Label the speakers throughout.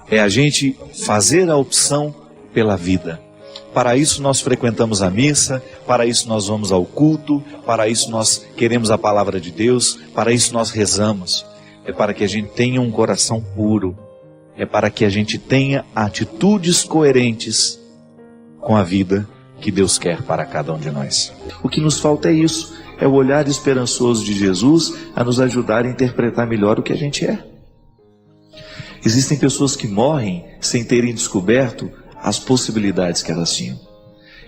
Speaker 1: É a gente fazer a opção pela vida. Para isso nós frequentamos a missa, para isso nós vamos ao culto, para isso nós queremos a palavra de Deus, para isso nós rezamos. É para que a gente tenha um coração puro, é para que a gente tenha atitudes coerentes com a vida que Deus quer para cada um de nós. O que nos falta é isso, é o olhar esperançoso de Jesus a nos ajudar a interpretar melhor o que a gente é. Existem pessoas que morrem sem terem descoberto as possibilidades que elas tinham.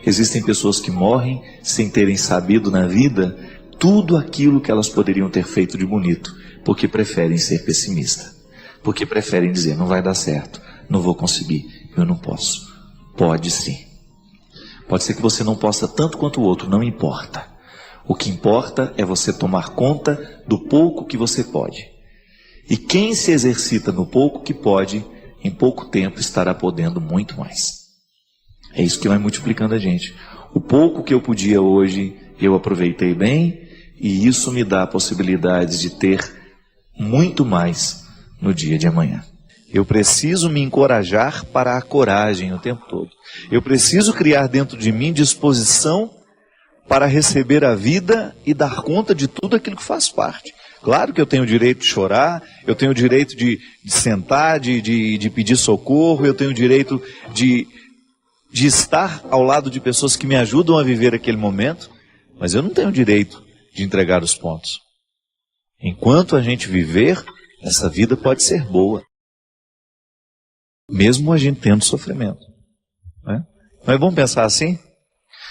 Speaker 1: Existem pessoas que morrem sem terem sabido na vida tudo aquilo que elas poderiam ter feito de bonito, porque preferem ser pessimistas, porque preferem dizer, não vai dar certo, não vou conseguir, eu não posso. Pode sim. Pode ser que você não possa tanto quanto o outro, não importa. O que importa é você tomar conta do pouco que você pode. E quem se exercita no pouco que pode, em pouco tempo estará podendo muito mais. É isso que vai multiplicando a gente. O pouco que eu podia hoje, eu aproveitei bem, e isso me dá possibilidades de ter muito mais no dia de amanhã. Eu preciso me encorajar para a coragem o tempo todo. Eu preciso criar dentro de mim disposição para receber a vida e dar conta de tudo aquilo que faz parte. Claro que eu tenho o direito de chorar, eu tenho o direito de sentar, de pedir socorro, eu tenho o direito de estar ao lado de pessoas que me ajudam a viver aquele momento, mas eu não tenho o direito de entregar os pontos. Enquanto a gente viver, essa vida pode ser boa, mesmo a gente tendo sofrimento, né? Mas vamos pensar assim?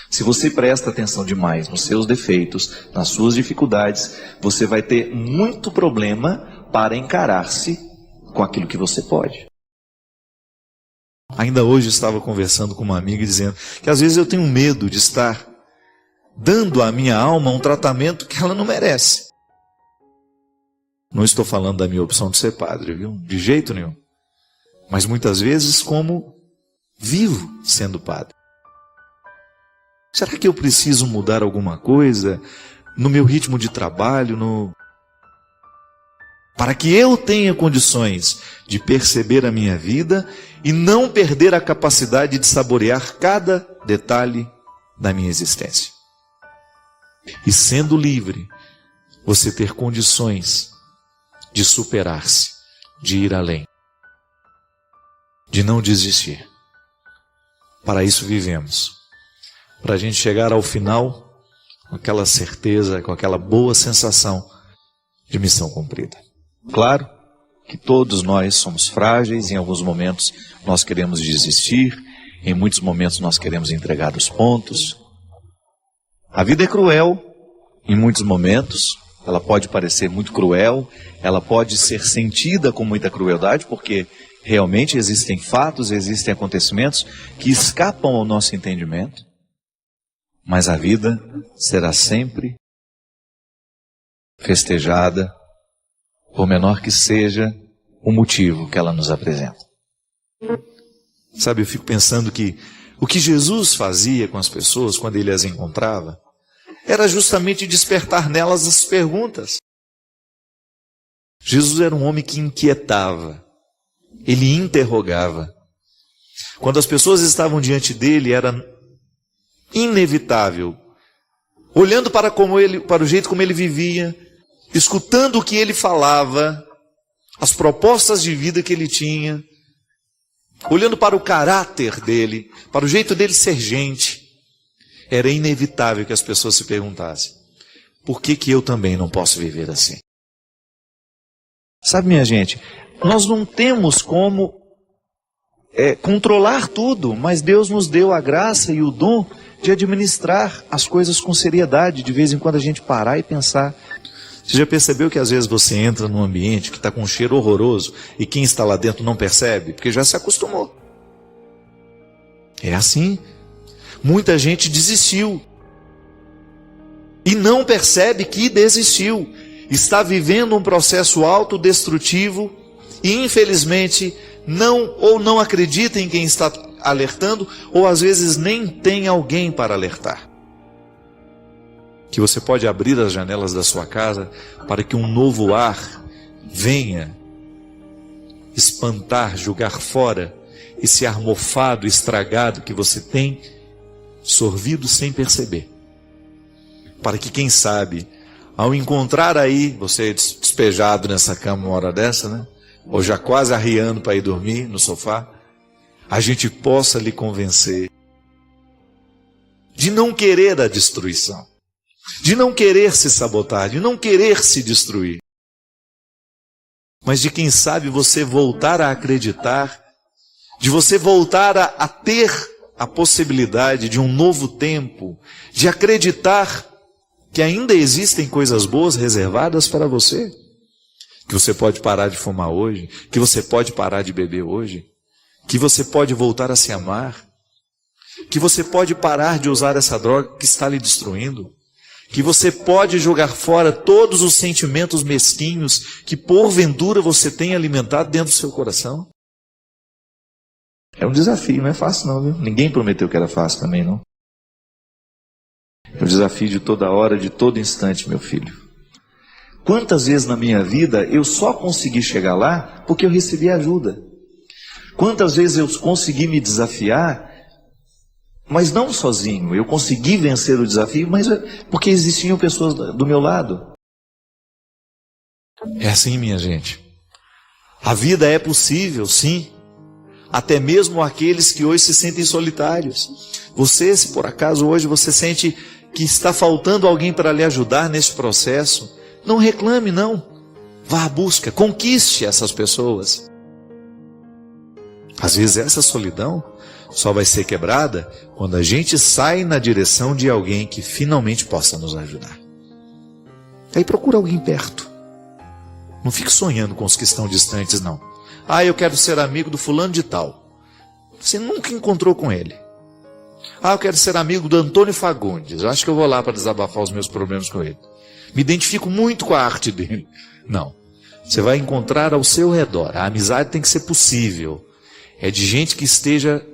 Speaker 1: Se você presta atenção demais nos seus defeitos, nas suas dificuldades, você vai ter muito problema para encarar-se com aquilo que você pode. Ainda hoje estava conversando com uma amiga dizendo que às vezes eu tenho medo de estar dando à minha alma um tratamento que ela não merece. Não estou falando da minha opção de ser padre, viu? De jeito nenhum. Mas muitas vezes como vivo sendo padre. Será que eu preciso mudar alguma coisa no meu ritmo de trabalho, para que eu tenha condições de perceber a minha vida e não perder a capacidade de saborear cada detalhe da minha existência? E sendo livre, você ter condições de superar-se, de ir além, de não desistir. Para isso vivemos. Para a gente chegar ao final com aquela certeza, com aquela boa sensação de missão cumprida. Claro que todos nós somos frágeis, em alguns momentos nós queremos desistir, em muitos momentos nós queremos entregar os pontos. A vida é cruel, em muitos momentos, ela pode parecer muito cruel, ela pode ser sentida com muita crueldade, porque realmente existem fatos, existem acontecimentos que escapam ao nosso entendimento. Mas a vida será sempre festejada, por menor que seja o motivo que ela nos apresenta. Sabe, eu fico pensando que o que Jesus fazia com as pessoas quando ele as encontrava era justamente despertar nelas as perguntas. Jesus era um homem que inquietava, ele interrogava. Quando as pessoas estavam diante dele, era inevitável, olhando para o jeito como ele vivia, escutando o que ele falava, as propostas de vida que ele tinha, olhando para o caráter dele, para o jeito dele ser gente, era inevitável que as pessoas se perguntassem: por que eu também não posso viver assim? Sabe, minha gente, nós não temos como controlar tudo, mas Deus nos deu a graça e o dom de administrar as coisas com seriedade, de vez em quando a gente parar e pensar. Você já percebeu que às vezes você entra num ambiente que está com um cheiro horroroso e quem está lá dentro não percebe? Porque já se acostumou. É assim. Muita gente desistiu e não percebe que desistiu. Está vivendo um processo autodestrutivo e infelizmente não acredita em quem está alertando, ou às vezes nem tem alguém para alertar. Que você pode abrir as janelas da sua casa para que um novo ar venha espantar, jogar fora esse ar mofado, estragado que você tem sorvido sem perceber. Para que, quem sabe, ao encontrar aí, você despejado nessa cama uma hora dessa, né? Ou já quase arriando para ir dormir no sofá, a gente possa lhe convencer de não querer a destruição, de não querer se sabotar, de não querer se destruir, mas de, quem sabe, você voltar a acreditar, de você voltar a ter a possibilidade de um novo tempo, de acreditar que ainda existem coisas boas reservadas para você, que você pode parar de fumar hoje, que você pode parar de beber hoje, que você pode voltar a se amar, que você pode parar de usar essa droga que está lhe destruindo, que você pode jogar fora todos os sentimentos mesquinhos que porventura você tem alimentado dentro do seu coração. É um desafio, não é fácil não, viu? Ninguém prometeu que era fácil também, não. É um desafio de toda hora, de todo instante, meu filho. Quantas vezes na minha vida eu só consegui chegar lá porque eu recebi ajuda? Quantas vezes eu consegui me desafiar, mas não sozinho? Eu consegui vencer o desafio, mas porque existiam pessoas do meu lado. É assim, minha gente. A vida é possível, sim. Até mesmo aqueles que hoje se sentem solitários. Você, se por acaso hoje você sente que está faltando alguém para lhe ajudar nesse processo, não reclame, não. Vá à busca, conquiste essas pessoas. Às vezes essa solidão só vai ser quebrada quando a gente sai na direção de alguém que finalmente possa nos ajudar. Aí procura alguém perto. Não fique sonhando com os que estão distantes, não. Ah, eu quero ser amigo do fulano de tal. Você nunca encontrou com ele. Ah, eu quero ser amigo do Antônio Fagundes. Eu acho que eu vou lá para desabafar os meus problemas com ele. Me identifico muito com a arte dele. Não. Você vai encontrar ao seu redor. A amizade tem que ser possível. É de gente que esteja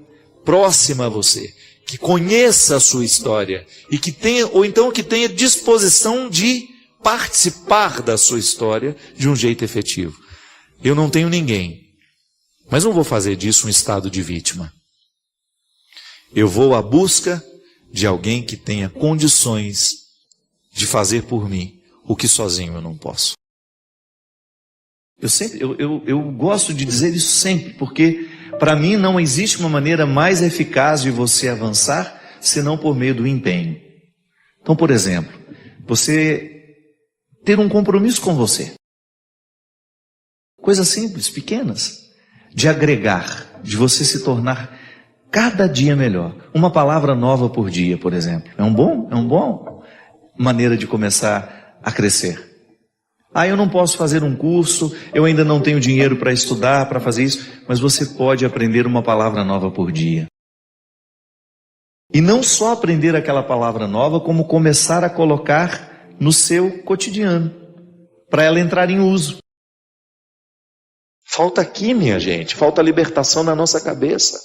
Speaker 1: próxima a você, que conheça a sua história e que tenha, ou então que tenha disposição de participar da sua história de um jeito efetivo. Eu não tenho ninguém, mas não vou fazer disso um estado de vítima. Eu vou à busca de alguém que tenha condições de fazer por mim o que sozinho eu não posso. Eu gosto de dizer isso sempre, porque para mim não existe uma maneira mais eficaz de você avançar senão por meio do empenho. Então, por exemplo, você ter um compromisso com você. Coisas simples, pequenas, de agregar, de você se tornar cada dia melhor. Uma palavra nova por dia, por exemplo. É um bom maneira de começar a crescer. Ah, eu não posso fazer um curso, eu ainda não tenho dinheiro para estudar, para fazer isso, mas você pode aprender uma palavra nova por dia. E não só aprender aquela palavra nova, como começar a colocar no seu cotidiano, para ela entrar em uso. Falta aqui, minha gente, falta libertação na nossa cabeça.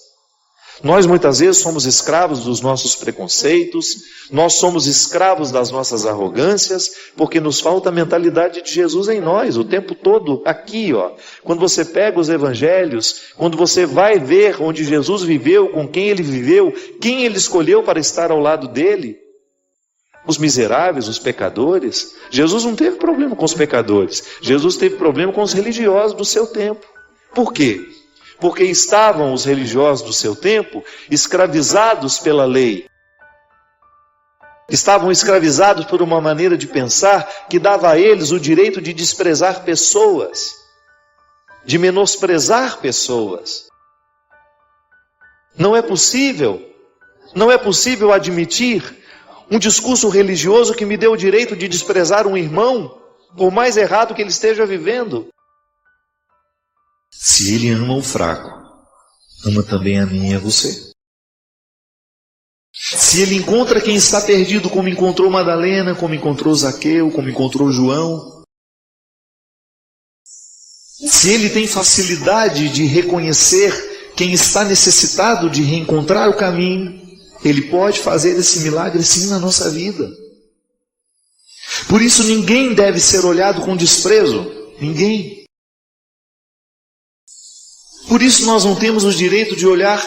Speaker 1: Nós muitas vezes somos escravos dos nossos preconceitos, nós somos escravos das nossas arrogâncias, porque nos falta a mentalidade de Jesus em nós, o tempo todo aqui, ó. Quando você pega os evangelhos, quando você vai ver onde Jesus viveu, com quem ele viveu, quem ele escolheu para estar ao lado dele, os miseráveis, os pecadores, Jesus não teve problema com os pecadores, Jesus teve problema com os religiosos do seu tempo. Por quê? Porque estavam os religiosos do seu tempo escravizados pela lei. Estavam escravizados por uma maneira de pensar que dava a eles o direito de desprezar pessoas, de menosprezar pessoas. Não é possível admitir um discurso religioso que me dê o direito de desprezar um irmão, por mais errado que ele esteja vivendo. Se ele ama o fraco, ama também a mim e a você. Se ele encontra quem está perdido, como encontrou Madalena, como encontrou Zaqueu, como encontrou João. Se ele tem facilidade de reconhecer quem está necessitado de reencontrar o caminho, ele pode fazer esse milagre sim na nossa vida. Por isso ninguém deve ser olhado com desprezo. Ninguém. Por isso nós não temos o direito de olhar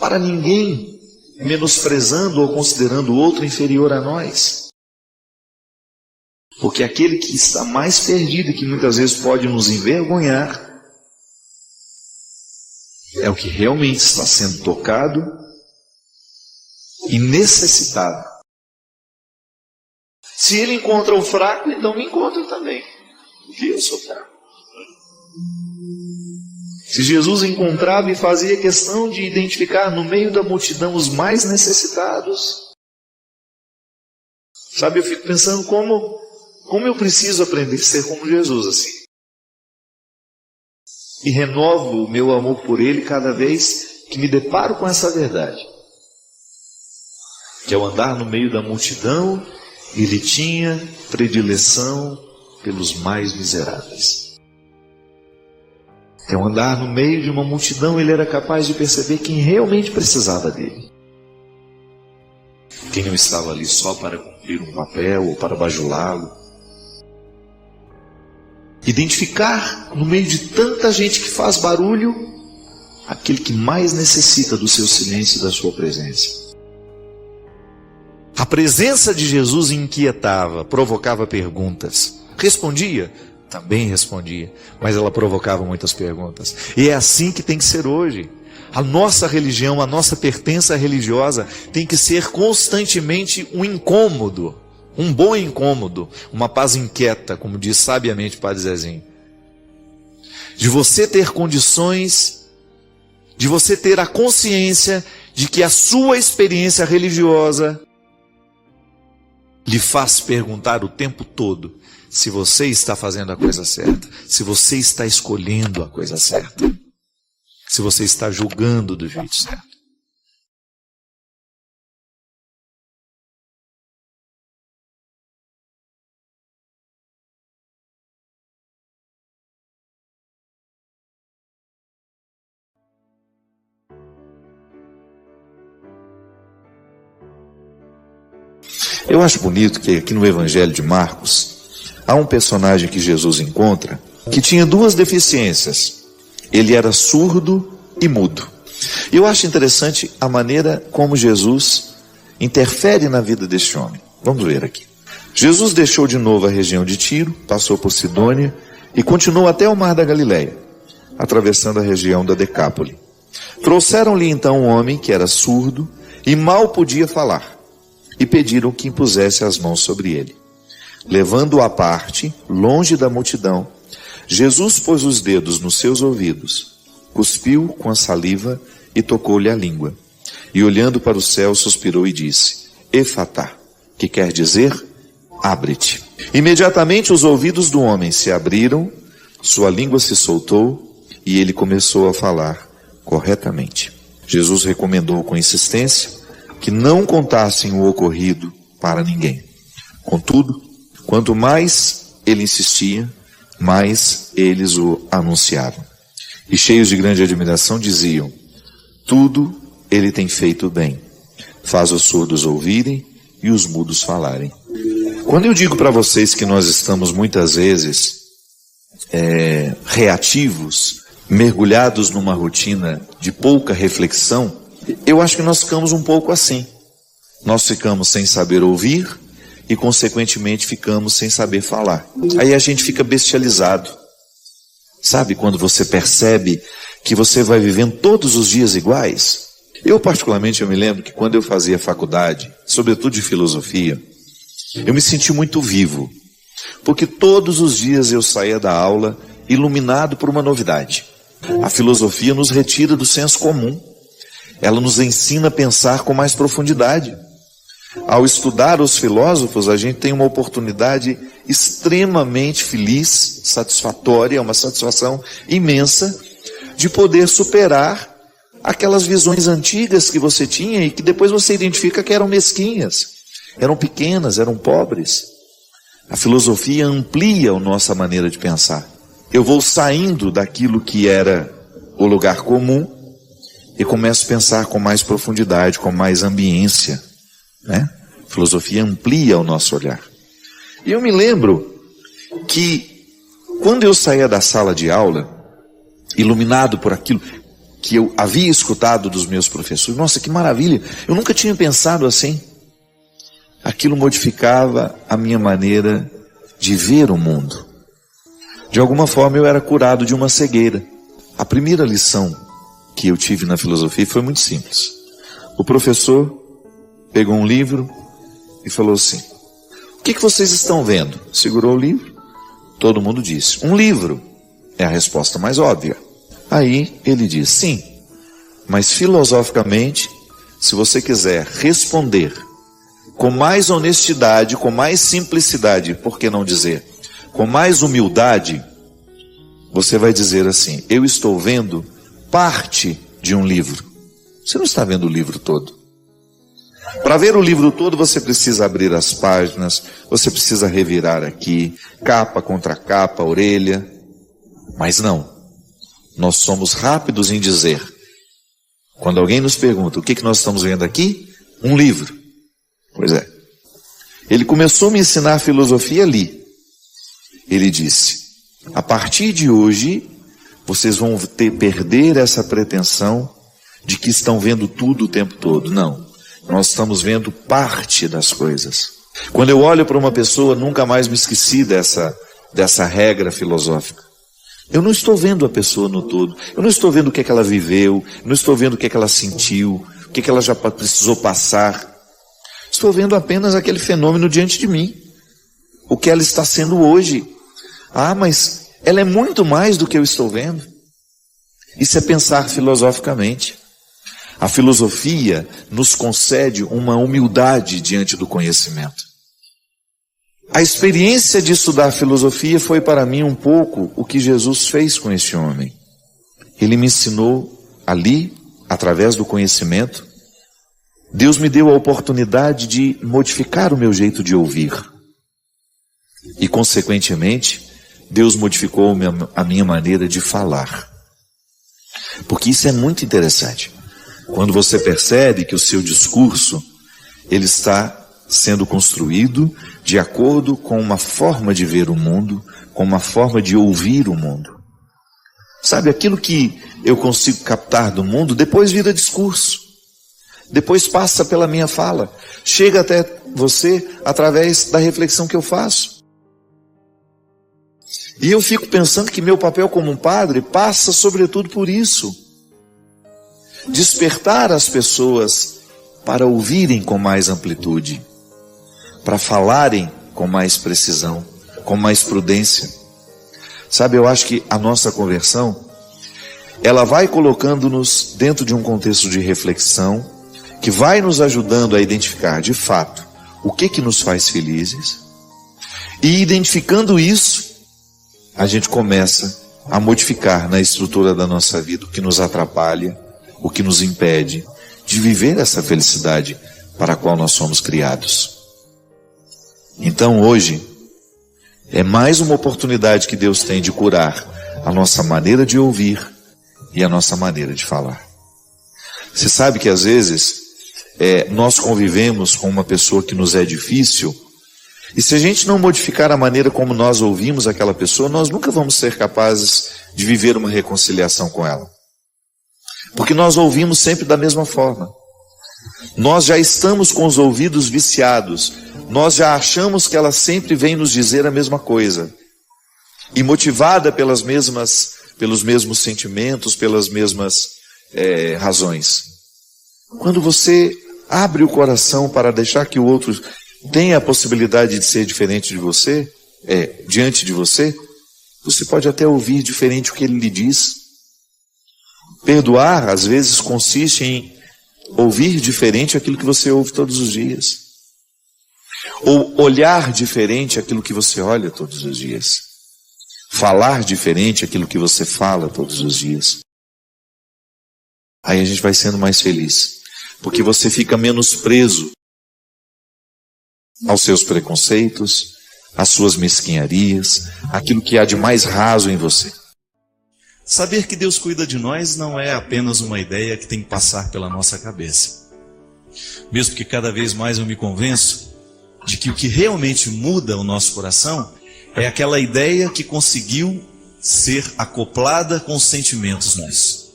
Speaker 1: para ninguém, menosprezando ou considerando o outro inferior a nós. Porque aquele que está mais perdido e que muitas vezes pode nos envergonhar, é o que realmente está sendo tocado e necessitado. Se ele encontra o fraco, então me encontra também, porque eu sou fraco. Se Jesus encontrava e fazia questão de identificar no meio da multidão os mais necessitados, sabe, eu fico pensando como eu preciso aprender a ser como Jesus assim. E renovo o meu amor por Ele cada vez que me deparo com essa verdade. Que ao andar no meio da multidão, Ele tinha predileção pelos mais miseráveis. Que ao andar no meio de uma multidão, Ele era capaz de perceber quem realmente precisava dele. Quem não estava ali só para cumprir um papel ou para bajulá-lo. Identificar no meio de tanta gente que faz barulho, aquele que mais necessita do seu silêncio e da sua presença. A presença de Jesus inquietava, provocava perguntas. Respondia? Também respondia, mas ela provocava muitas perguntas. E é assim que tem que ser hoje. A nossa religião, a nossa pertença religiosa tem que ser constantemente um incômodo, um bom incômodo, uma paz inquieta, como diz sabiamente o Padre Zezinho. De você ter condições, de você ter a consciência de que a sua experiência religiosa lhe faz perguntar o tempo todo se você está fazendo a coisa certa, se você está escolhendo a coisa certa, se você está julgando do jeito certo. Eu acho bonito que aqui no Evangelho de Marcos, há um personagem que Jesus encontra que tinha duas deficiências. Ele era surdo e mudo. E eu acho interessante a maneira como Jesus interfere na vida deste homem. Vamos ver aqui. Jesus deixou de novo a região de Tiro, passou por Sidônia e continuou até o mar da Galileia, atravessando a região da Decápole. Trouxeram-lhe então um homem que era surdo e mal podia falar, e pediram que impusesse as mãos sobre ele. Levando-o à parte, longe da multidão, Jesus pôs os dedos nos seus ouvidos, cuspiu com a saliva e tocou-lhe a língua. E olhando para o céu, suspirou e disse: Efatá, que quer dizer, abre-te. Imediatamente os ouvidos do homem se abriram, sua língua se soltou e ele começou a falar corretamente. Jesus recomendou com insistência que não contassem o ocorrido para ninguém. Contudo, quanto mais ele insistia, mais eles o anunciavam. E cheios de grande admiração diziam: tudo ele tem feito bem. Faz os surdos ouvirem e os mudos falarem. Quando eu digo para vocês que nós estamos muitas vezes reativos, mergulhados numa rotina de pouca reflexão, eu acho que nós ficamos um pouco assim. Nós ficamos sem saber ouvir e, consequentemente, ficamos sem saber falar. Aí a gente fica bestializado. Sabe quando você percebe que você vai vivendo todos os dias iguais? Eu, particularmente, eu me lembro que quando eu fazia faculdade, sobretudo de filosofia, eu me senti muito vivo. Porque todos os dias eu saía da aula iluminado por uma novidade. A filosofia nos retira do senso comum. Ela nos ensina a pensar com mais profundidade. Ao estudar os filósofos, a gente tem uma oportunidade extremamente feliz, satisfatória, uma satisfação imensa, de poder superar aquelas visões antigas que você tinha e que depois você identifica que eram mesquinhas, eram pequenas, eram pobres. A filosofia amplia a nossa maneira de pensar. Eu vou saindo daquilo que era o lugar comum e começo a pensar com mais profundidade, com mais ambiência, né? A filosofia amplia o nosso olhar. E eu me lembro que quando eu saía da sala de aula, iluminado por aquilo que eu havia escutado dos meus professores. Nossa, que maravilha! Eu nunca tinha pensado assim. Aquilo modificava a minha maneira de ver o mundo. De alguma forma eu era curado de uma cegueira. A primeira lição que eu tive na filosofia foi muito simples. O professor pegou um livro e falou assim: o que vocês estão vendo? Segurou o livro. Todo mundo disse: um livro. É a resposta mais óbvia. Aí ele diz: sim, mas filosoficamente, se você quiser responder com mais honestidade, com mais simplicidade, por que não dizer, com mais humildade, você vai dizer assim: eu estou vendo parte de um livro. Você não está vendo o livro todo. Para ver o livro todo, você precisa abrir as páginas, você precisa revirar aqui, capa contra capa, orelha. Mas não, nós somos rápidos em dizer, quando alguém nos pergunta: o que nós estamos vendo aqui? Um livro. Pois é. Ele começou a me ensinar filosofia ali. Ele disse: a partir de hoje, vocês vão perder essa pretensão de que estão vendo tudo o tempo todo. Não, nós estamos vendo parte das coisas. Quando eu olho para uma pessoa, nunca mais me esqueci dessa regra filosófica. Eu não estou vendo a pessoa no todo. Eu não estou vendo o que é que ela viveu, não estou vendo o que é que ela sentiu, o que é que ela já precisou passar. Estou vendo apenas aquele fenômeno diante de mim. O que ela está sendo hoje. Ah, mas ela é muito mais do que eu estou vendo. Isso é pensar filosoficamente. A filosofia nos concede uma humildade diante do conhecimento. A experiência de estudar filosofia foi para mim um pouco o que Jesus fez com este homem. Ele me ensinou ali, através do conhecimento. Deus me deu a oportunidade de modificar o meu jeito de ouvir. E, consequentemente, Deus modificou a minha maneira de falar. Porque isso é muito interessante. Quando você percebe que o seu discurso, ele está sendo construído de acordo com uma forma de ver o mundo, com uma forma de ouvir o mundo. Sabe, aquilo que eu consigo captar do mundo, depois vira discurso. Depois passa pela minha fala. Chega até você através da reflexão que eu faço. E eu fico pensando que meu papel como um padre passa sobretudo por isso. Despertar as pessoas para ouvirem com mais amplitude, para falarem com mais precisão, com mais prudência. Sabe, eu acho que a nossa conversão, ela vai colocando-nos dentro de um contexto de reflexão, que vai nos ajudando a identificar de fato o que nos faz felizes, e identificando isso, a gente começa a modificar na estrutura da nossa vida o que nos atrapalha, o que nos impede de viver essa felicidade para a qual nós somos criados. Então hoje é mais uma oportunidade que Deus tem de curar a nossa maneira de ouvir e a nossa maneira de falar. Você sabe que às vezes nós convivemos com uma pessoa que nos é difícil, e se a gente não modificar a maneira como nós ouvimos aquela pessoa, nós nunca vamos ser capazes de viver uma reconciliação com ela. Porque nós ouvimos sempre da mesma forma. Nós já estamos com os ouvidos viciados. Nós já achamos que ela sempre vem nos dizer a mesma coisa. E motivada pelos mesmos sentimentos, pelas mesmas razões. Quando você abre o coração para deixar que o outro tenha a possibilidade de ser diferente de você, diante de você, você pode até ouvir diferente o que ele lhe diz. Perdoar, às vezes, consiste em ouvir diferente aquilo que você ouve todos os dias. Ou olhar diferente aquilo que você olha todos os dias. Falar diferente aquilo que você fala todos os dias. Aí a gente vai sendo mais feliz. Porque você fica menos preso aos seus preconceitos, às suas mesquinharias, aquilo que há de mais raso em você.
Speaker 2: Saber que Deus cuida de nós não é apenas uma ideia que tem que passar pela nossa cabeça. Mesmo que cada vez mais eu me convenço de que o que realmente muda o nosso coração é aquela ideia que conseguiu ser acoplada com os sentimentos nossos.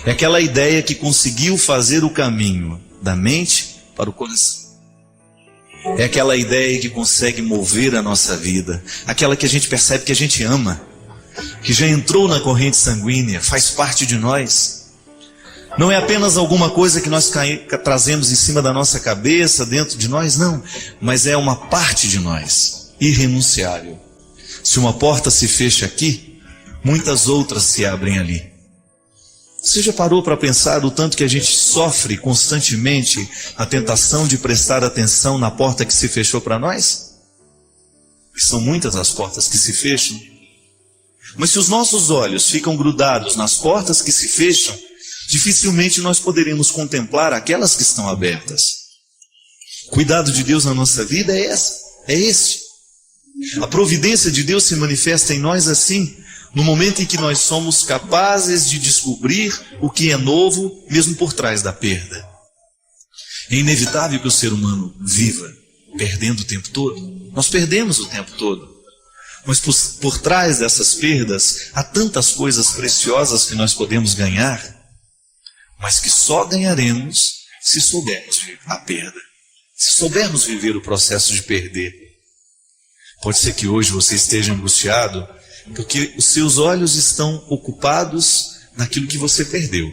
Speaker 2: É aquela ideia que conseguiu fazer o caminho da mente para o coração. É aquela ideia que consegue mover a nossa vida. Aquela que a gente percebe que a gente ama, que já entrou na corrente sanguínea, faz parte de nós. Não é apenas alguma coisa que nós trazemos em cima da nossa cabeça, dentro de nós, não. Mas é uma parte de nós, irrenunciável. Se uma porta se fecha aqui, muitas outras se abrem ali. Você já parou para pensar o tanto que a gente sofre constantemente a tentação de prestar atenção na porta que se fechou para nós? E são muitas as portas que se fecham. Mas se os nossos olhos ficam grudados nas portas que se fecham, dificilmente nós poderemos contemplar aquelas que estão abertas. O cuidado de Deus na nossa vida é esse. A providência de Deus se manifesta em nós assim, no momento em que nós somos capazes de descobrir o que é novo, mesmo por trás da perda. É inevitável que o ser humano viva perdendo o tempo todo. Nós perdemos o tempo todo. Mas por trás dessas perdas, há tantas coisas preciosas que nós podemos ganhar, mas que só ganharemos se soubermos a perda. Se soubermos viver o processo de perder. Pode ser que hoje você esteja angustiado, porque os seus olhos estão ocupados naquilo que você perdeu.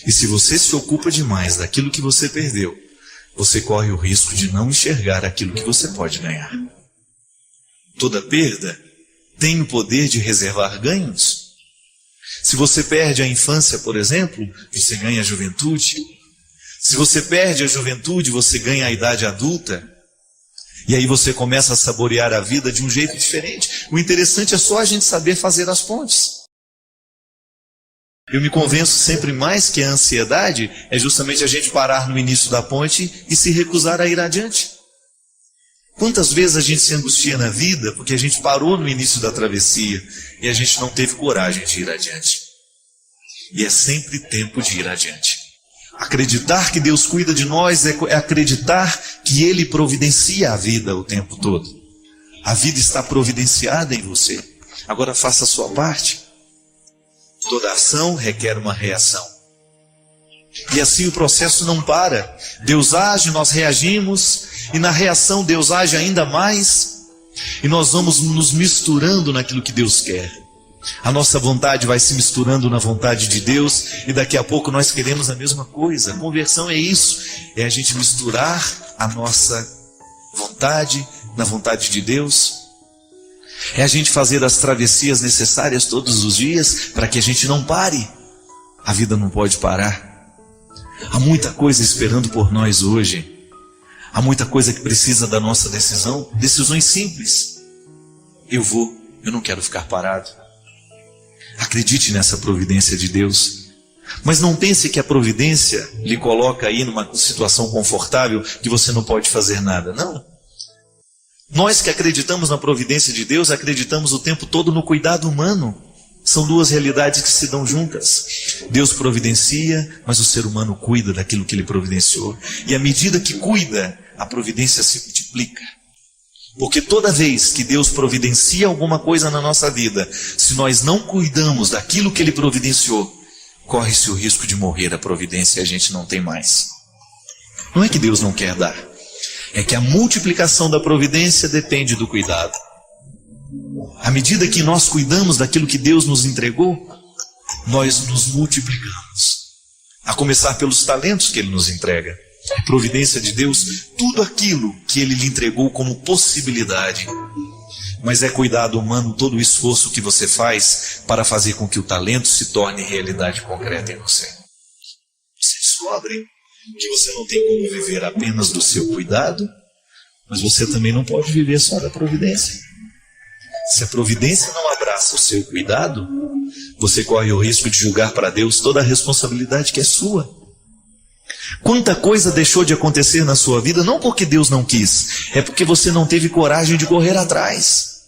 Speaker 2: E se você se ocupa demais daquilo que você perdeu, você corre o risco de não enxergar aquilo que você pode ganhar. Toda perda tem o poder de reservar ganhos. Se você perde a infância, por exemplo, você ganha a juventude. Se você perde a juventude, você ganha a idade adulta. E aí você começa a saborear a vida de um jeito diferente. O interessante é só a gente saber fazer as pontes. Eu me convenço sempre mais que a ansiedade é justamente a gente parar no início da ponte e se recusar a ir adiante. Quantas vezes a gente se angustia na vida porque a gente parou no início da travessia e a gente não teve coragem de ir adiante. E é sempre tempo de ir adiante. Acreditar que Deus cuida de nós é acreditar que Ele providencia a vida o tempo todo. A vida está providenciada em você. Agora faça a sua parte. Toda ação requer uma reação. E assim o processo não para. Deus age, nós reagimos, e na reação Deus age ainda mais, e nós vamos nos misturando naquilo que Deus quer. A nossa vontade vai se misturando na vontade de Deus, e daqui a pouco nós queremos a mesma coisa. A conversão é isso, é a gente misturar a nossa vontade na vontade de Deus. É a gente fazer as travessias necessárias todos os dias, para que a gente não pare. A vida não pode parar. Há muita coisa esperando por nós hoje. Há muita coisa que precisa da nossa decisão. Decisões simples. Eu não quero ficar parado. Acredite nessa providência de Deus. Mas não pense que a providência lhe coloca aí numa situação confortável que você não pode fazer nada. Não. Nós que acreditamos na providência de Deus, acreditamos o tempo todo no cuidado humano. São duas realidades que se dão juntas. Deus providencia, mas o ser humano cuida daquilo que Ele providenciou. E à medida que cuida, a providência se multiplica. Porque toda vez que Deus providencia alguma coisa na nossa vida, se nós não cuidamos daquilo que Ele providenciou, corre-se o risco de morrer a providência e a gente não tem mais. Não é que Deus não quer dar, é que a multiplicação da providência depende do cuidado. À medida que nós cuidamos daquilo que Deus nos entregou, nós nos multiplicamos. A começar pelos talentos que Ele nos entrega. A providência de Deus, tudo aquilo que Ele lhe entregou como possibilidade. Mas é cuidado humano todo o esforço que você faz para fazer com que o talento se torne realidade concreta em você. Você descobre que você não tem como viver apenas do seu cuidado, mas você também não pode viver só da providência. Se a providência não abraça o seu cuidado, você corre o risco de julgar para Deus toda a responsabilidade que é sua. Quanta coisa deixou de acontecer na sua vida, não porque Deus não quis, é porque você não teve coragem de correr atrás.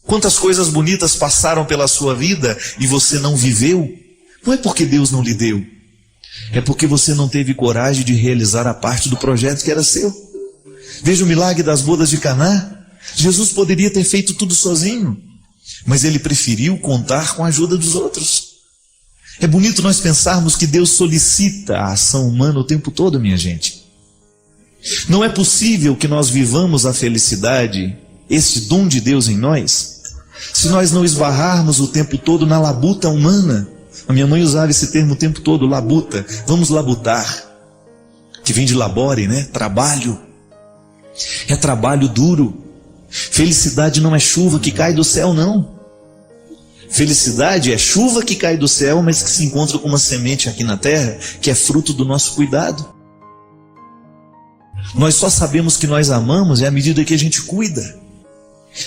Speaker 2: Quantas coisas bonitas passaram pela sua vida e você não viveu, não é porque Deus não lhe deu, é porque você não teve coragem de realizar a parte do projeto que era seu. Veja o milagre das bodas de Caná. Jesus poderia ter feito tudo sozinho, mas ele preferiu contar com a ajuda dos outros. É bonito nós pensarmos que Deus solicita a ação humana o tempo todo, minha gente. Não é possível que nós vivamos a felicidade, este dom de Deus em nós, se nós não esbarrarmos o tempo todo na labuta humana. A minha mãe usava esse termo o tempo todo, labuta. Vamos labutar, que vem de labore, né? Trabalho. É trabalho duro. Felicidade não é chuva que cai do céu, não. Felicidade é chuva que cai do céu, mas que se encontra com uma semente aqui na terra, que é fruto do nosso cuidado. Nós só sabemos que nós amamos à medida que a gente cuida.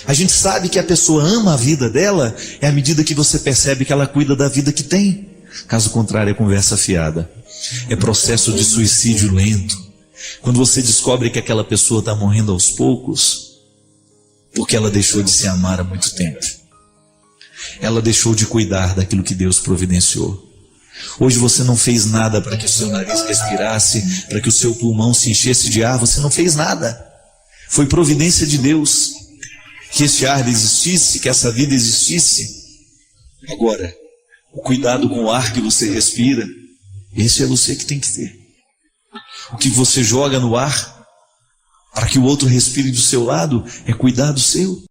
Speaker 2: A gente sabe que a pessoa ama a vida dela à medida que você percebe que ela cuida da vida que tem. Caso contrário, é conversa fiada. É processo de suicídio lento. Quando você descobre que aquela pessoa está morrendo aos poucos, porque ela deixou de se amar há muito tempo. Ela deixou de cuidar daquilo que Deus providenciou. Hoje você não fez nada para que o seu nariz respirasse, para que o seu pulmão se enchesse de ar. Você não fez nada. Foi providência de Deus que esse ar existisse, que essa vida existisse. Agora, o cuidado com o ar que você respira, esse é você que tem que ter. O que você joga no ar para que o outro respire do seu lado é cuidado seu.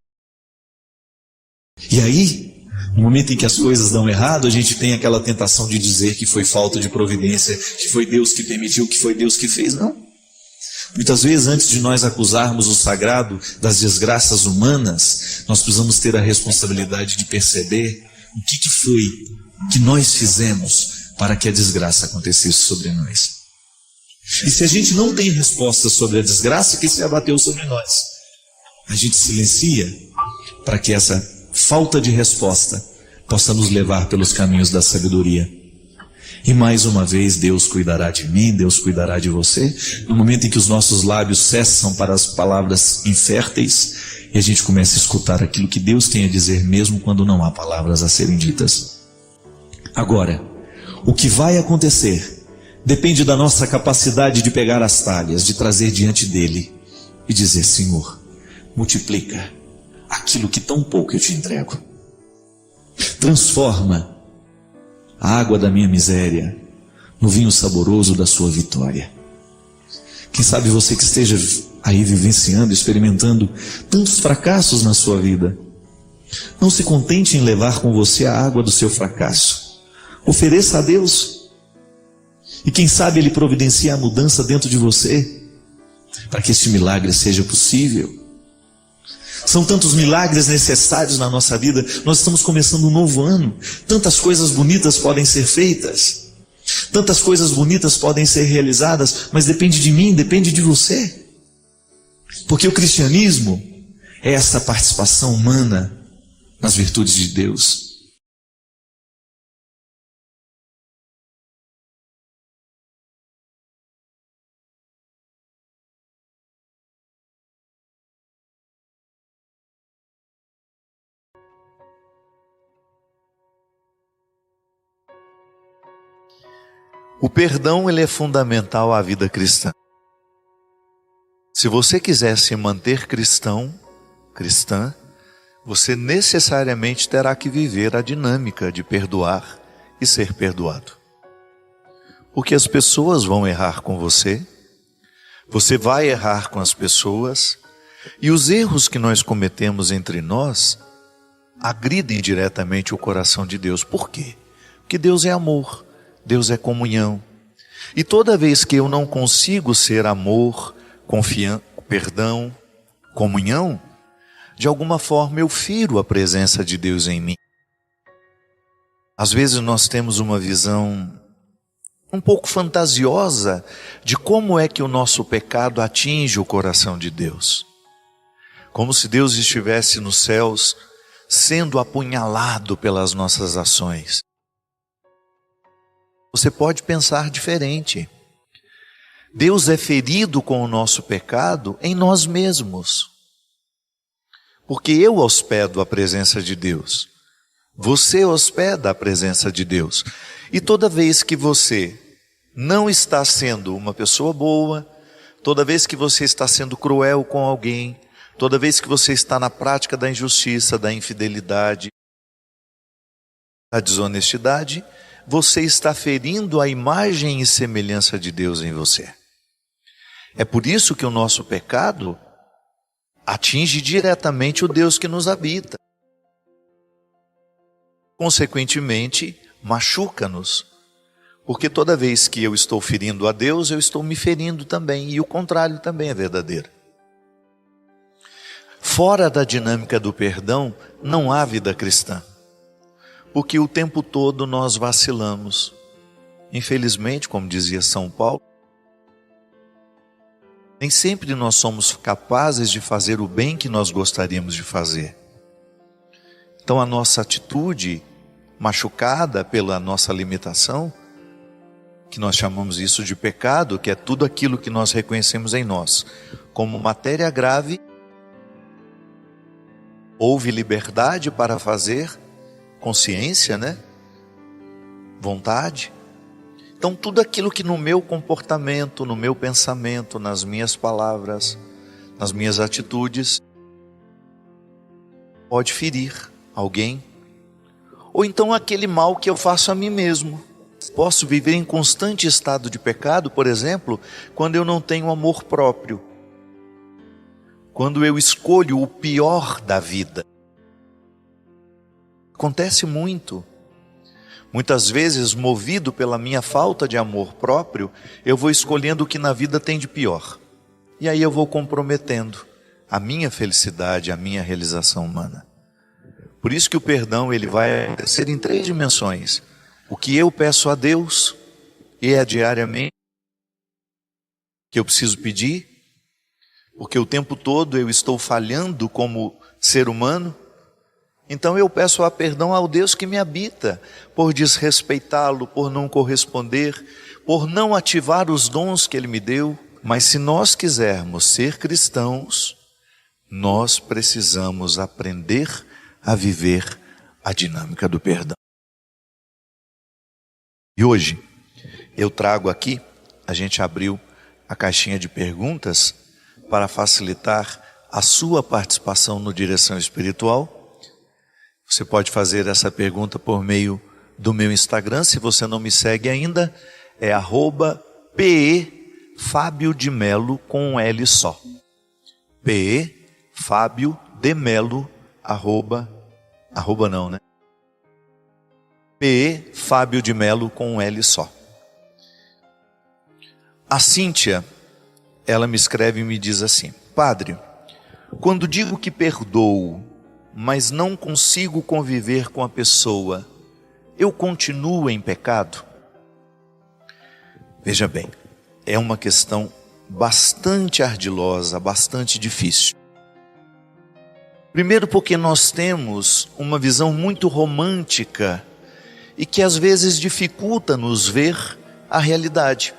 Speaker 2: E aí, no momento em que as coisas dão errado, a gente tem aquela tentação de dizer que foi falta de providência, que foi Deus que permitiu, que foi Deus que fez. Não. Muitas vezes, antes de nós acusarmos o sagrado das desgraças humanas, nós precisamos ter a responsabilidade de perceber o que foi que nós fizemos para que a desgraça acontecesse sobre nós. E se a gente não tem resposta sobre a desgraça que se abateu sobre nós, a gente silencia para que essa falta de resposta possa nos levar pelos caminhos da sabedoria. E mais uma vez, Deus cuidará de mim, Deus cuidará de você, no momento em que os nossos lábios cessam para as palavras inférteis e a gente começa a escutar aquilo que Deus tem a dizer, mesmo quando não há palavras a serem ditas. Agora, o que vai acontecer depende da nossa capacidade de pegar as talhas, de trazer diante dele e dizer: Senhor, multiplica aquilo que tão pouco eu te entrego. Transforma a água da minha miséria no vinho saboroso da sua vitória. Quem sabe você que esteja aí vivenciando, experimentando tantos fracassos na sua vida, não se contente em levar com você a água do seu fracasso. Ofereça a Deus. E quem sabe Ele providencia a mudança dentro de você, para que este milagre seja possível. São tantos milagres necessários na nossa vida. Nós estamos começando um novo ano. Tantas coisas bonitas podem ser feitas. Tantas coisas bonitas podem ser realizadas. Mas depende de mim, depende de você. Porque o cristianismo é essa participação humana nas virtudes de Deus.
Speaker 1: O perdão, ele é fundamental à vida cristã. Se você quiser se manter cristã, você necessariamente terá que viver a dinâmica de perdoar e ser perdoado. Porque as pessoas vão errar com você, você vai errar com as pessoas, e os erros que nós cometemos entre nós agridem diretamente o coração de Deus. Por quê? Porque Deus é amor. Deus é comunhão. E toda vez que eu não consigo ser amor, perdão, comunhão, de alguma forma eu firo a presença de Deus em mim. Às vezes nós temos uma visão um pouco fantasiosa de como é que o nosso pecado atinge o coração de Deus. Como se Deus estivesse nos céus sendo apunhalado pelas nossas ações. Você pode pensar diferente. Deus é ferido com o nosso pecado em nós mesmos. Porque eu hospedo a presença de Deus. Você hospeda a presença de Deus. E toda vez que você não está sendo uma pessoa boa, toda vez que você está sendo cruel com alguém, toda vez que você está na prática da injustiça, da infidelidade, A desonestidade, você está ferindo a imagem e semelhança de Deus em você. É por isso que o nosso pecado atinge diretamente o Deus que nos habita. Consequentemente, machuca-nos. Porque toda vez que eu estou ferindo a Deus, eu estou me ferindo também. E o contrário também é verdadeiro. Fora da dinâmica do perdão, não há vida cristã. Porque o tempo todo nós vacilamos. Infelizmente, como dizia São Paulo, nem sempre nós somos capazes de fazer o bem que nós gostaríamos de fazer. Então a nossa atitude, machucada pela nossa limitação, que nós chamamos isso de pecado, que é tudo aquilo que nós reconhecemos em nós como matéria grave, houve liberdade para fazer, consciência, né? Vontade. Então tudo aquilo que no meu comportamento, no meu pensamento, nas minhas palavras, nas minhas atitudes, pode ferir alguém. Ou então aquele mal que eu faço a mim mesmo. Posso viver em constante estado de pecado, por exemplo, quando eu não tenho amor próprio. Quando eu escolho o pior da vida. Acontece muito. Muitas vezes, movido pela minha falta de amor próprio, eu vou escolhendo o que na vida tem de pior. E aí eu vou comprometendo a minha felicidade, a minha realização humana. Por isso que o perdão ele vai ser em 3 dimensões. O que eu peço a Deus, e é diariamente, que eu preciso pedir, porque o tempo todo eu estou falhando como ser humano. Então eu peço perdão ao Deus que me habita, por desrespeitá-lo, por não corresponder, por não ativar os dons que Ele me deu. Mas se nós quisermos ser cristãos, nós precisamos aprender a viver a dinâmica do perdão. E hoje eu trago aqui, a gente abriu a caixinha de perguntas para facilitar a sua participação no Direção Espiritual. Você pode fazer essa pergunta por meio do meu Instagram, se você não me segue ainda, é @PE Fábio de Melo com um L só. PE Fábio de Melo, arroba não, né? PE Fábio de Melo com um L só. A Cíntia, ela me escreve e me diz assim: Padre, quando digo que perdoo, mas não consigo conviver com a pessoa, eu continuo em pecado? Veja bem, é uma questão bastante ardilosa, bastante difícil. Primeiro porque nós temos uma visão muito romântica e que às vezes dificulta nos ver a realidade.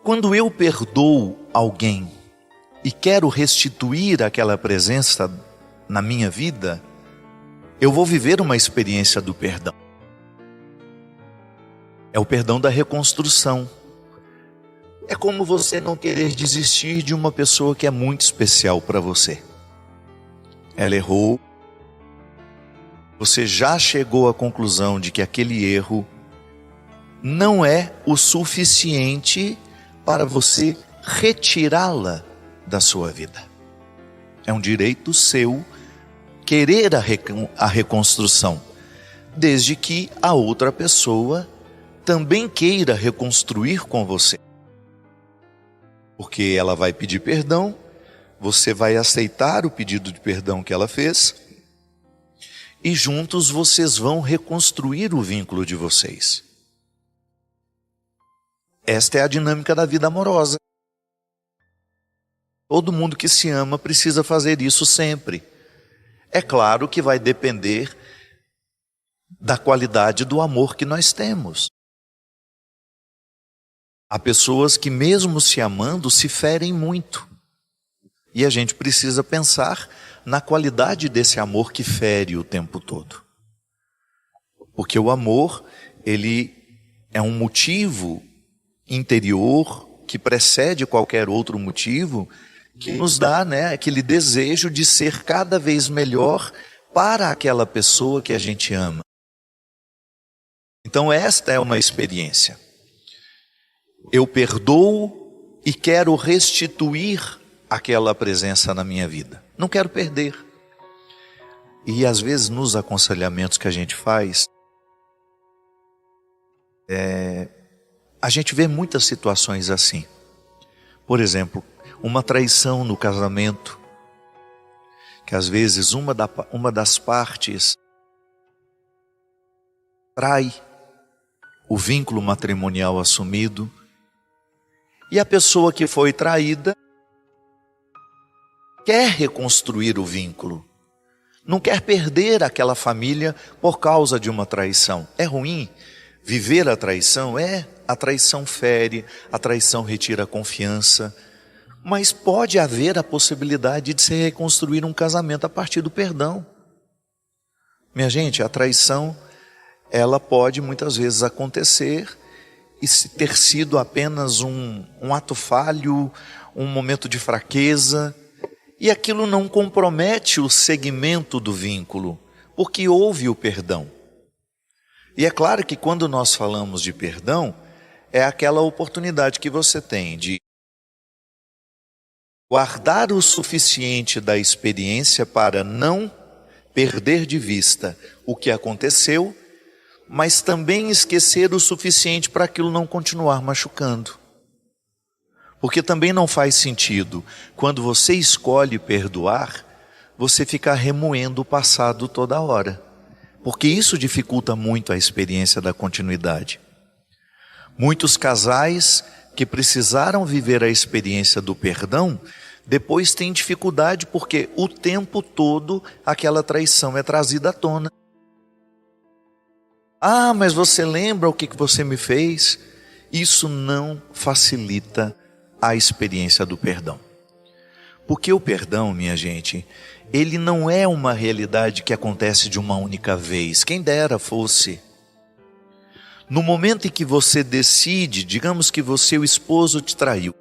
Speaker 1: Quando eu perdoo alguém e quero restituir aquela presença na minha vida, eu vou viver uma experiência do perdão. É o perdão da reconstrução. É como você não querer desistir de uma pessoa que é muito especial para você. Ela errou. Você já chegou à conclusão de que aquele erro não é o suficiente para você retirá-la da sua vida. É um direito seu querer a reconstrução, desde que a outra pessoa também queira reconstruir com você. Porque ela vai pedir perdão, você vai aceitar o pedido de perdão que ela fez, e juntos vocês vão reconstruir o vínculo de vocês. Esta é a dinâmica da vida amorosa. Todo mundo que se ama precisa fazer isso sempre. É claro que vai depender da qualidade do amor que nós temos. Há pessoas que mesmo se amando se ferem muito. E a gente precisa pensar na qualidade desse amor que fere o tempo todo. Porque o amor, ele é um motivo interior que precede qualquer outro motivo, que nos dá, aquele desejo de ser cada vez melhor para aquela pessoa que a gente ama. Então esta é uma experiência. Eu perdoo e quero restituir aquela presença na minha vida. Não quero perder. E às vezes nos aconselhamentos que a gente faz, a gente vê muitas situações assim. Por exemplo, uma traição no casamento, que às vezes uma das partes trai o vínculo matrimonial assumido, e a pessoa que foi traída quer reconstruir o vínculo, não quer perder aquela família por causa de uma traição. É ruim viver a traição? A traição fere, a traição retira a confiança, mas pode haver a possibilidade de se reconstruir um casamento a partir do perdão. Minha gente, a traição, ela pode muitas vezes acontecer e ter sido apenas um ato falho, um momento de fraqueza, e aquilo não compromete o segmento do vínculo, porque houve o perdão. E é claro que quando nós falamos de perdão, é aquela oportunidade que você tem de guardar o suficiente da experiência para não perder de vista o que aconteceu, mas também esquecer o suficiente para aquilo não continuar machucando. Porque também não faz sentido, quando você escolhe perdoar, você ficar remoendo o passado toda hora. Porque isso dificulta muito a experiência da continuidade. Muitos casais que precisaram viver a experiência do perdão, depois têm dificuldade porque o tempo todo aquela traição é trazida à tona. Ah, mas você lembra o que você me fez? Isso não facilita a experiência do perdão. Porque o perdão, minha gente, ele não é uma realidade que acontece de uma única vez. Quem dera fosse. No momento em que você decide, digamos que o esposo te traiu.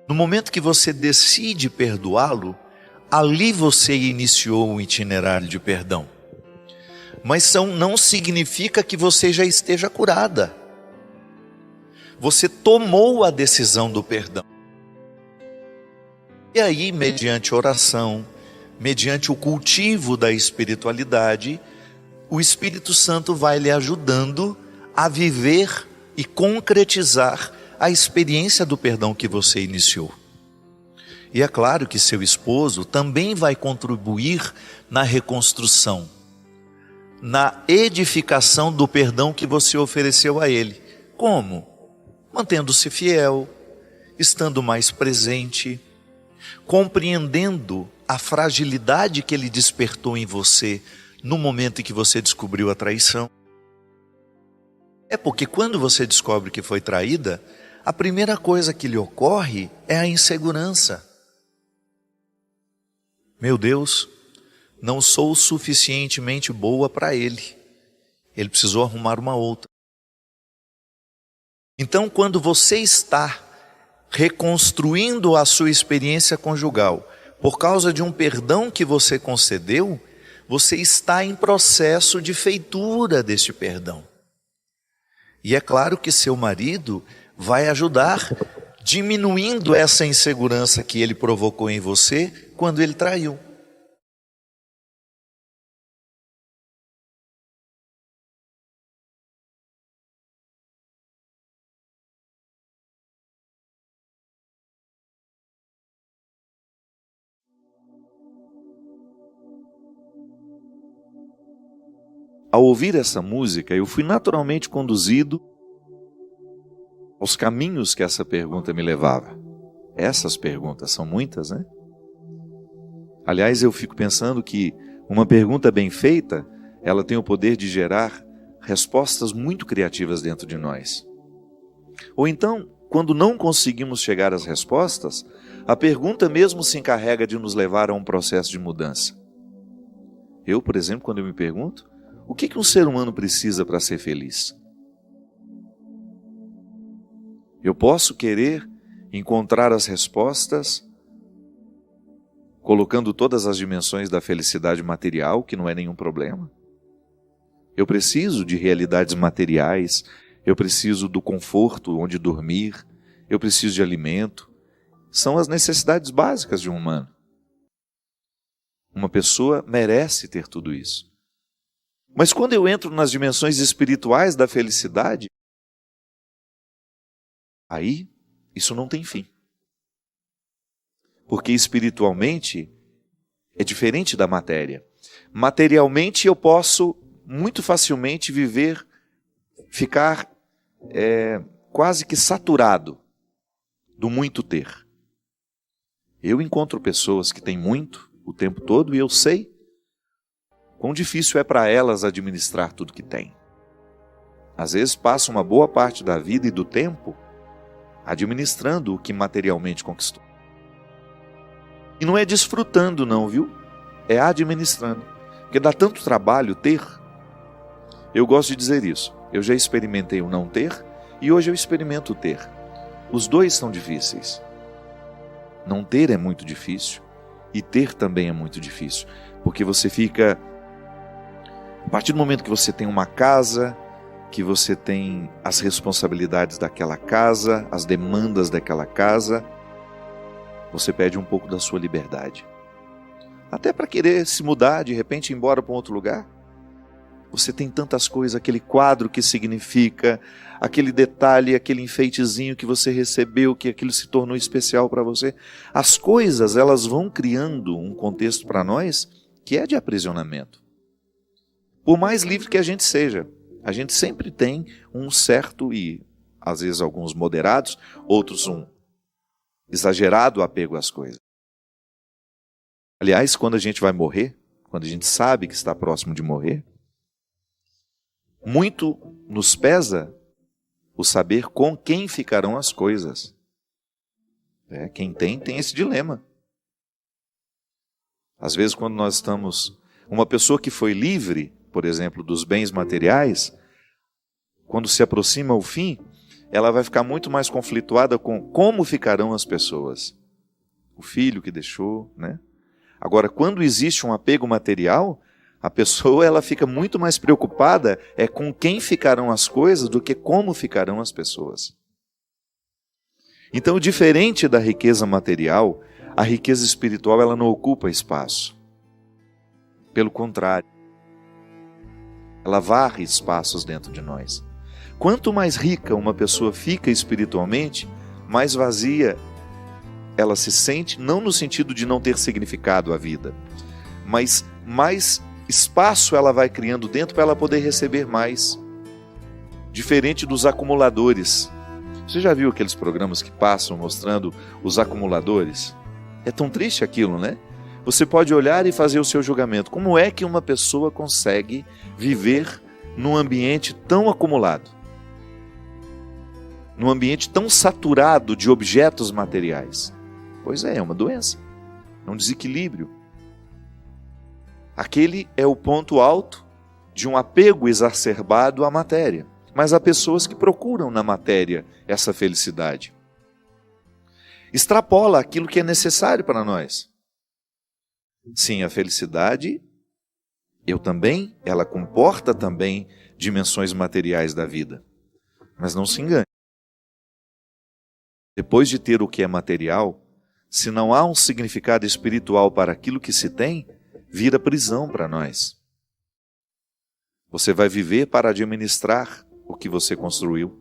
Speaker 1: No momento que você decide perdoá-lo, ali você iniciou um itinerário de perdão. Mas não significa que você já esteja curada. Você tomou a decisão do perdão. E aí, mediante oração, mediante o cultivo da espiritualidade, o Espírito Santo vai lhe ajudando a viver e concretizar a experiência do perdão que você iniciou. E é claro que seu esposo também vai contribuir na reconstrução, na edificação do perdão que você ofereceu a ele. Como? Mantendo-se fiel, estando mais presente, compreendendo a fragilidade que ele despertou em você no momento em que você descobriu a traição. É porque quando você descobre que foi traída, a primeira coisa que lhe ocorre é a insegurança. Meu Deus, não sou suficientemente boa para ele. Ele precisou arrumar uma outra. Então, quando você está reconstruindo a sua experiência conjugal, por causa de um perdão que você concedeu, você está em processo de feitura deste perdão. E é claro que seu marido vai ajudar, diminuindo essa insegurança que ele provocou em você quando ele traiu.
Speaker 3: Ao ouvir essa música, eu fui naturalmente conduzido aos caminhos que essa pergunta me levava. Essas perguntas são muitas, né? Aliás, eu fico pensando que uma pergunta bem feita, ela tem o poder de gerar respostas muito criativas dentro de nós. Ou então, quando não conseguimos chegar às respostas, a pergunta mesmo se encarrega de nos levar a um processo de mudança. Eu, por exemplo, quando eu me pergunto, o que um ser humano precisa para ser feliz? Eu posso querer encontrar as respostas colocando todas as dimensões da felicidade material, que não é nenhum problema. Eu preciso de realidades materiais, eu preciso do conforto onde dormir, eu preciso de alimento. São as necessidades básicas de um humano. Uma pessoa merece ter tudo isso. Mas quando eu entro nas dimensões espirituais da felicidade, aí isso não tem fim. Porque espiritualmente é diferente da matéria. Materialmente eu posso muito facilmente ficar quase que saturado do muito ter. Eu encontro pessoas que têm muito o tempo todo e eu sei quão difícil é para elas administrar tudo que têm. Às vezes passa uma boa parte da vida e do tempo administrando o que materialmente conquistou. E não é desfrutando não, viu? É administrando. Porque dá tanto trabalho ter. Eu gosto de dizer isso. Eu já experimentei o não ter e hoje eu experimento o ter. Os dois são difíceis. Não ter é muito difícil e ter também é muito difícil. Porque você fica... A partir do momento que você tem uma casa, que você tem as responsabilidades daquela casa, as demandas daquela casa, você perde um pouco da sua liberdade. Até para querer se mudar, de repente ir embora para um outro lugar. Você tem tantas coisas, aquele quadro que significa, aquele detalhe, aquele enfeitezinho que você recebeu, que aquilo se tornou especial para você. As coisas, elas vão criando um contexto para nós que é de aprisionamento. Por mais livre que a gente seja, a gente sempre tem um certo e, às vezes, alguns moderados, outros um exagerado apego às coisas. Aliás, quando a gente vai morrer, quando a gente sabe que está próximo de morrer, muito nos pesa o saber com quem ficarão as coisas. Quem tem esse dilema. Às vezes, quando nós estamos... Uma pessoa que foi livre, por exemplo, dos bens materiais, quando se aproxima o fim, ela vai ficar muito mais conflituada com como ficarão as pessoas. O filho que deixou, né? Agora, quando existe um apego material, a pessoa ela fica muito mais preocupada com quem ficarão as coisas do que como ficarão as pessoas. Então, diferente da riqueza material, a riqueza espiritual ela não ocupa espaço. Pelo contrário, ela varre espaços dentro de nós. Quanto mais rica uma pessoa fica espiritualmente, mais vazia ela se sente, não no sentido de não ter significado a vida, mas mais espaço ela vai criando dentro para ela poder receber mais. Diferente dos acumuladores. Você já viu aqueles programas que passam mostrando os acumuladores? É tão triste aquilo, né? Você pode olhar e fazer o seu julgamento. Como é que uma pessoa consegue viver num ambiente tão acumulado? Num ambiente tão saturado de objetos materiais? Pois é uma doença, é um desequilíbrio. Aquele é o ponto alto de um apego exacerbado à matéria. Mas há pessoas que procuram na matéria essa felicidade. Extrapola aquilo que é necessário para nós. Sim, a felicidade, ela comporta também dimensões materiais da vida. Mas não se engane. Depois de ter o que é material, se não há um significado espiritual para aquilo que se tem, vira prisão para nós. Você vai viver para administrar o que você construiu,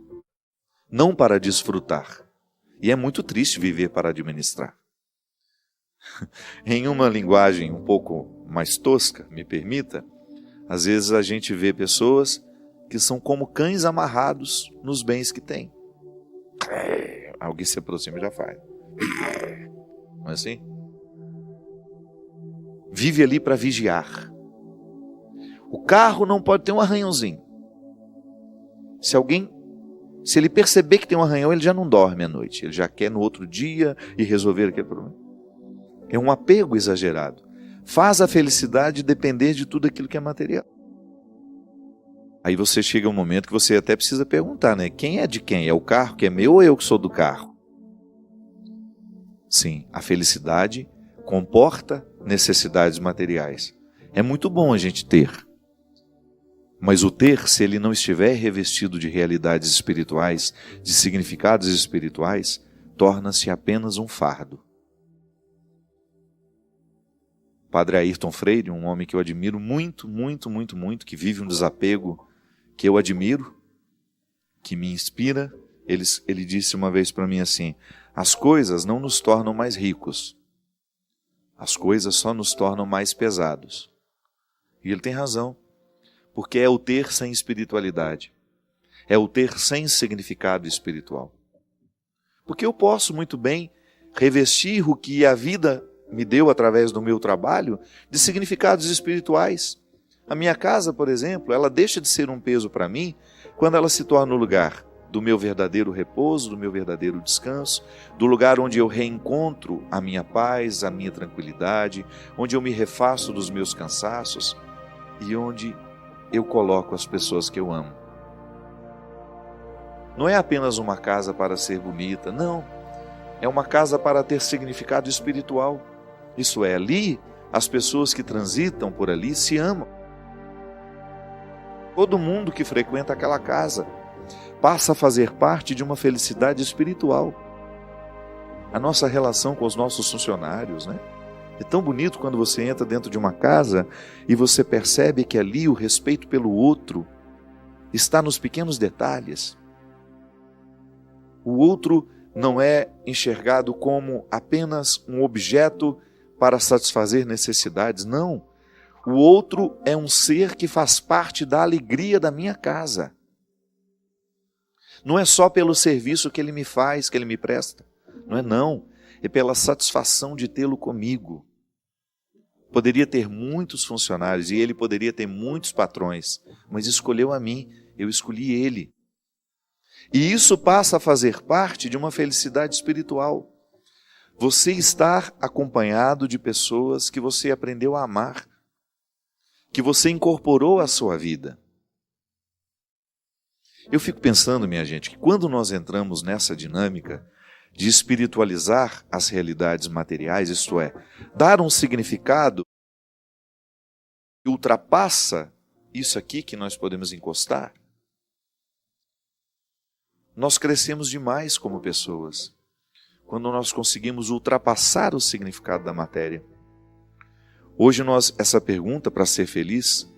Speaker 3: não para desfrutar. E é muito triste viver para administrar. Em uma linguagem um pouco mais tosca, me permita, às vezes a gente vê pessoas que são como cães amarrados nos bens que têm. Alguém se aproxima e já faz. Não é assim? Vive ali para vigiar. O carro não pode ter um arranhãozinho. Se ele perceber que tem um arranhão, ele já não dorme à noite. Ele já quer no outro dia e resolver aquele problema. É um apego exagerado. Faz a felicidade depender de tudo aquilo que é material. Aí você chega um momento que você até precisa perguntar, né? Quem é de quem? É o carro que é meu ou eu que sou do carro? Sim, a felicidade comporta necessidades materiais. É muito bom a gente ter. Mas o ter, se ele não estiver revestido de realidades espirituais, de significados espirituais, torna-se apenas um fardo. Padre Ayrton Freire, um homem que eu admiro muito, que vive um desapego que eu admiro, que me inspira, ele disse uma vez para mim assim: as coisas não nos tornam mais ricos, as coisas só nos tornam mais pesados. E ele tem razão, porque é o ter sem espiritualidade, é o ter sem significado espiritual. Porque eu posso muito bem revestir o que a vida me deu através do meu trabalho de significados espirituais. A minha casa, por exemplo, ela deixa de ser um peso para mim quando ela se torna o lugar do meu verdadeiro repouso, do meu verdadeiro descanso, do lugar onde eu reencontro a minha paz, a minha tranquilidade, onde eu me refaço dos meus cansaços e onde eu coloco as pessoas que eu amo. Não é apenas uma casa para ser bonita, não. É uma casa para ter significado espiritual. Isso é, ali, as pessoas que transitam por ali se amam. Todo mundo que frequenta aquela casa passa a fazer parte de uma felicidade espiritual. A nossa relação com os nossos funcionários, né? É tão bonito quando você entra dentro de uma casa e você percebe que ali o respeito pelo outro está nos pequenos detalhes. O outro não é enxergado como apenas um objeto para satisfazer necessidades, não. O outro é um ser que faz parte da alegria da minha casa. Não é só pelo serviço que ele me faz, que ele me presta. Não. É pela satisfação de tê-lo comigo. Poderia ter muitos funcionários e ele poderia ter muitos patrões, mas escolheu a mim, eu escolhi ele. E isso passa a fazer parte de uma felicidade espiritual. Você estar acompanhado de pessoas que você aprendeu a amar, que você incorporou à sua vida. Eu fico pensando, minha gente, que quando nós entramos nessa dinâmica de espiritualizar as realidades materiais, isto é, dar um significado que ultrapassa isso aqui que nós podemos encostar, nós crescemos demais como pessoas, quando nós conseguimos ultrapassar o significado da matéria. Hoje essa pergunta para ser feliz,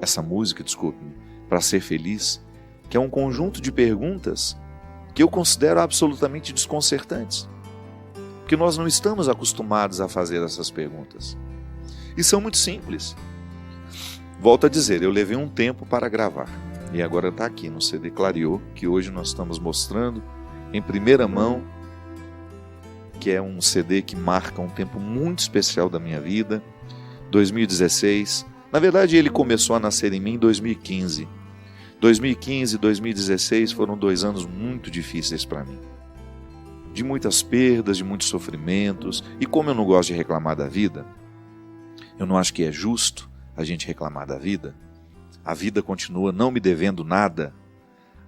Speaker 3: essa música, desculpe-me, para ser feliz, que é um conjunto de perguntas que eu considero absolutamente desconcertantes, porque nós não estamos acostumados a fazer essas perguntas. E são muito simples. Volto a dizer, eu levei um tempo para gravar, e agora está aqui no CD Clareou, que hoje nós estamos mostrando em primeira mão, que é um CD que marca um tempo muito especial da minha vida, 2016. Na verdade, ele começou a nascer em mim em 2015. 2015 e 2016 foram 2 anos muito difíceis para mim. De muitas perdas, de muitos sofrimentos. E como eu não gosto de reclamar da vida, eu não acho que é justo a gente reclamar da vida. A vida continua não me devendo nada.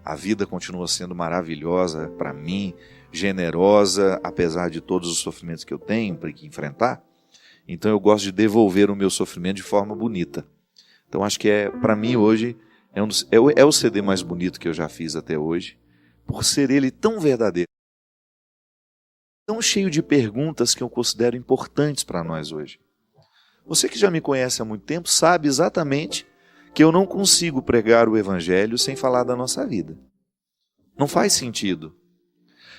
Speaker 3: A vida continua sendo maravilhosa para mim, generosa, apesar de todos os sofrimentos que eu tenho para enfrentar. Então eu gosto de devolver o meu sofrimento de forma bonita. Então acho que para mim hoje é o CD mais bonito que eu já fiz até hoje, por ser ele tão verdadeiro, tão cheio de perguntas que eu considero importantes para nós hoje. Você que já me conhece há muito tempo sabe exatamente que eu não consigo pregar o Evangelho sem falar da nossa vida. Não faz sentido.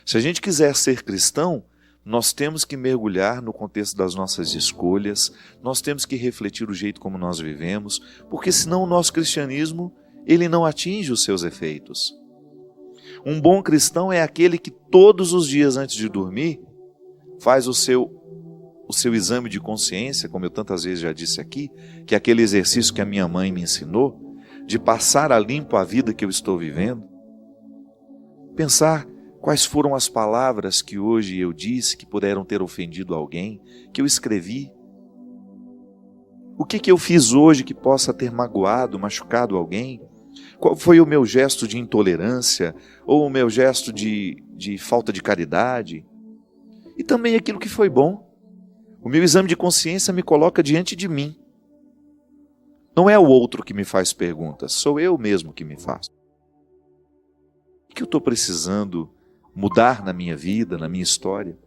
Speaker 3: Se a gente quiser ser cristão, nós temos que mergulhar no contexto das nossas escolhas, nós temos que refletir o jeito como nós vivemos, porque senão o nosso cristianismo ele não atinge os seus efeitos. Um bom cristão é aquele que todos os dias antes de dormir faz o seu exame de consciência, como eu tantas vezes já disse aqui, que é aquele exercício que a minha mãe me ensinou, de passar a limpo a vida que eu estou vivendo, pensar quais foram as palavras que hoje eu disse que puderam ter ofendido alguém, que eu escrevi, o que eu fiz hoje que possa ter magoado, machucado alguém, qual foi o meu gesto de intolerância, ou o meu gesto de falta de caridade, e também aquilo que foi bom. O meu exame de consciência me coloca diante de mim. Não é o outro que me faz perguntas, sou eu mesmo que me faço. O que eu estou precisando mudar na minha vida, na minha história?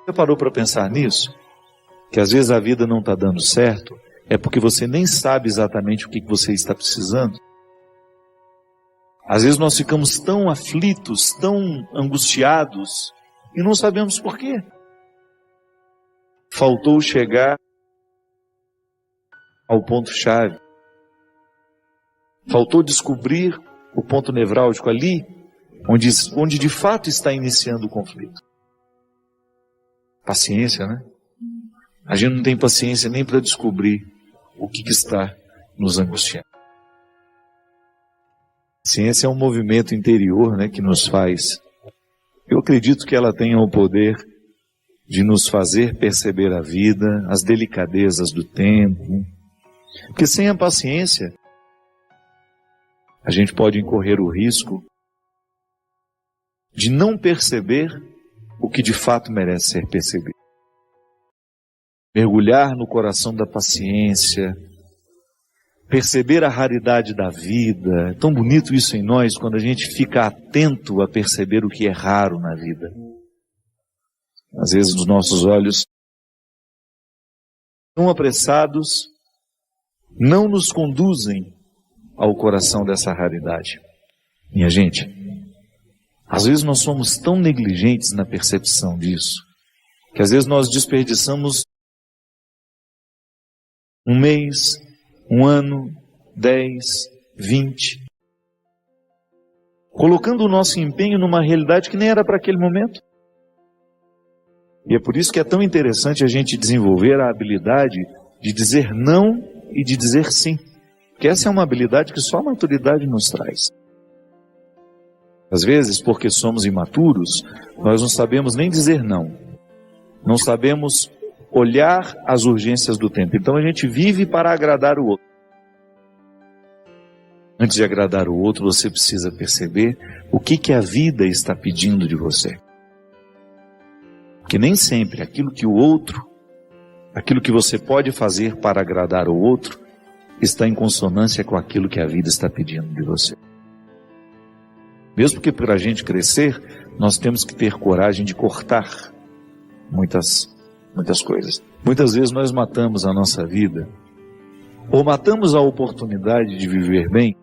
Speaker 1: Você parou para pensar nisso? Que às vezes a vida não está dando certo, é porque você nem sabe exatamente o que você está precisando. Às vezes nós ficamos tão aflitos, tão angustiados, e não sabemos por quê. Faltou chegar ao ponto-chave. Faltou descobrir o ponto nevrálgico ali, onde de fato está iniciando o conflito. Paciência, né? A gente não tem paciência nem para descobrir o que está nos angustiando. Paciência é um movimento interior, né, que nos faz. Eu acredito que ela tenha o poder de nos fazer perceber a vida, as delicadezas do tempo. Porque sem a paciência, a gente pode incorrer o risco de não perceber o que de fato merece ser percebido. Mergulhar no coração da paciência, perceber a raridade da vida. É tão bonito isso em nós, quando a gente fica atento a perceber o que é raro na vida. Às vezes os nossos olhos, tão apressados, não nos conduzem ao coração dessa raridade. Minha gente, às vezes nós somos tão negligentes na percepção disso, que às vezes nós desperdiçamos um mês, um ano, 10, 20, colocando o nosso empenho numa realidade que nem era para aquele momento. E é por isso que é tão interessante a gente desenvolver a habilidade de dizer não e de dizer sim. Porque essa é uma habilidade que só a maturidade nos traz. Às vezes, porque somos imaturos, nós não sabemos nem dizer não. Não sabemos olhar as urgências do tempo. Então a gente vive para agradar o outro. Antes de agradar o outro, você precisa perceber o que a vida está pedindo de você. Porque nem sempre aquilo que você pode fazer para agradar o outro, está em consonância com aquilo que a vida está pedindo de você. Mesmo que para a gente crescer, nós temos que ter coragem de cortar muitas coisas. Muitas vezes nós matamos a nossa vida, ou matamos a oportunidade de viver bem,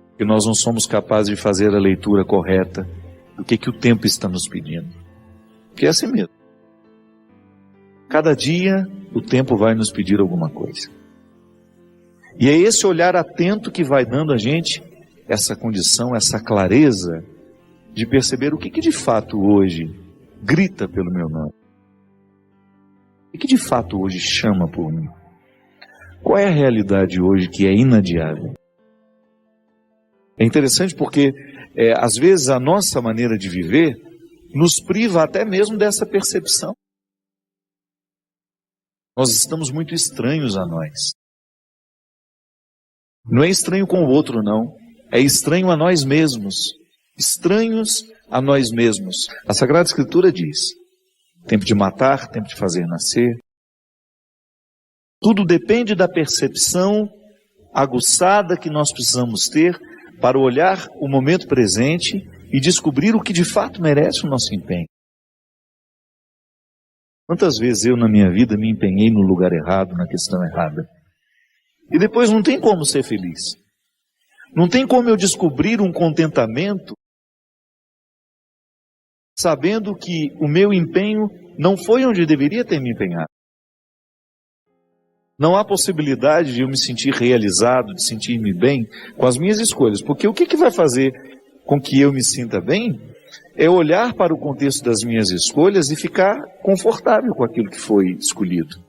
Speaker 1: porque nós não somos capazes de fazer a leitura correta do que o tempo está nos pedindo. Porque é assim mesmo. Cada dia o tempo vai nos pedir alguma coisa. E é esse olhar atento que vai dando a gente essa condição, essa clareza de perceber o que de fato hoje grita pelo meu nome. O que de fato hoje chama por mim. Qual é a realidade hoje que é inadiável? É interessante porque, às vezes, a nossa maneira de viver nos priva até mesmo dessa percepção. Nós estamos muito estranhos a nós. Não é estranho com o outro, não. É estranho a nós mesmos. Estranhos a nós mesmos. A Sagrada Escritura diz: tempo de matar, tempo de fazer nascer. Tudo depende da percepção aguçada que nós precisamos ter para olhar o momento presente e descobrir o que de fato merece o nosso empenho. Quantas vezes eu na minha vida me empenhei no lugar errado, na questão errada. E depois não tem como ser feliz. Não tem como eu descobrir um contentamento sabendo que o meu empenho não foi onde deveria ter me empenhado. Não há possibilidade de eu me sentir realizado, de sentir-me bem com as minhas escolhas. Porque o que vai fazer com que eu me sinta bem é olhar para o contexto das minhas escolhas e ficar confortável com aquilo que foi escolhido.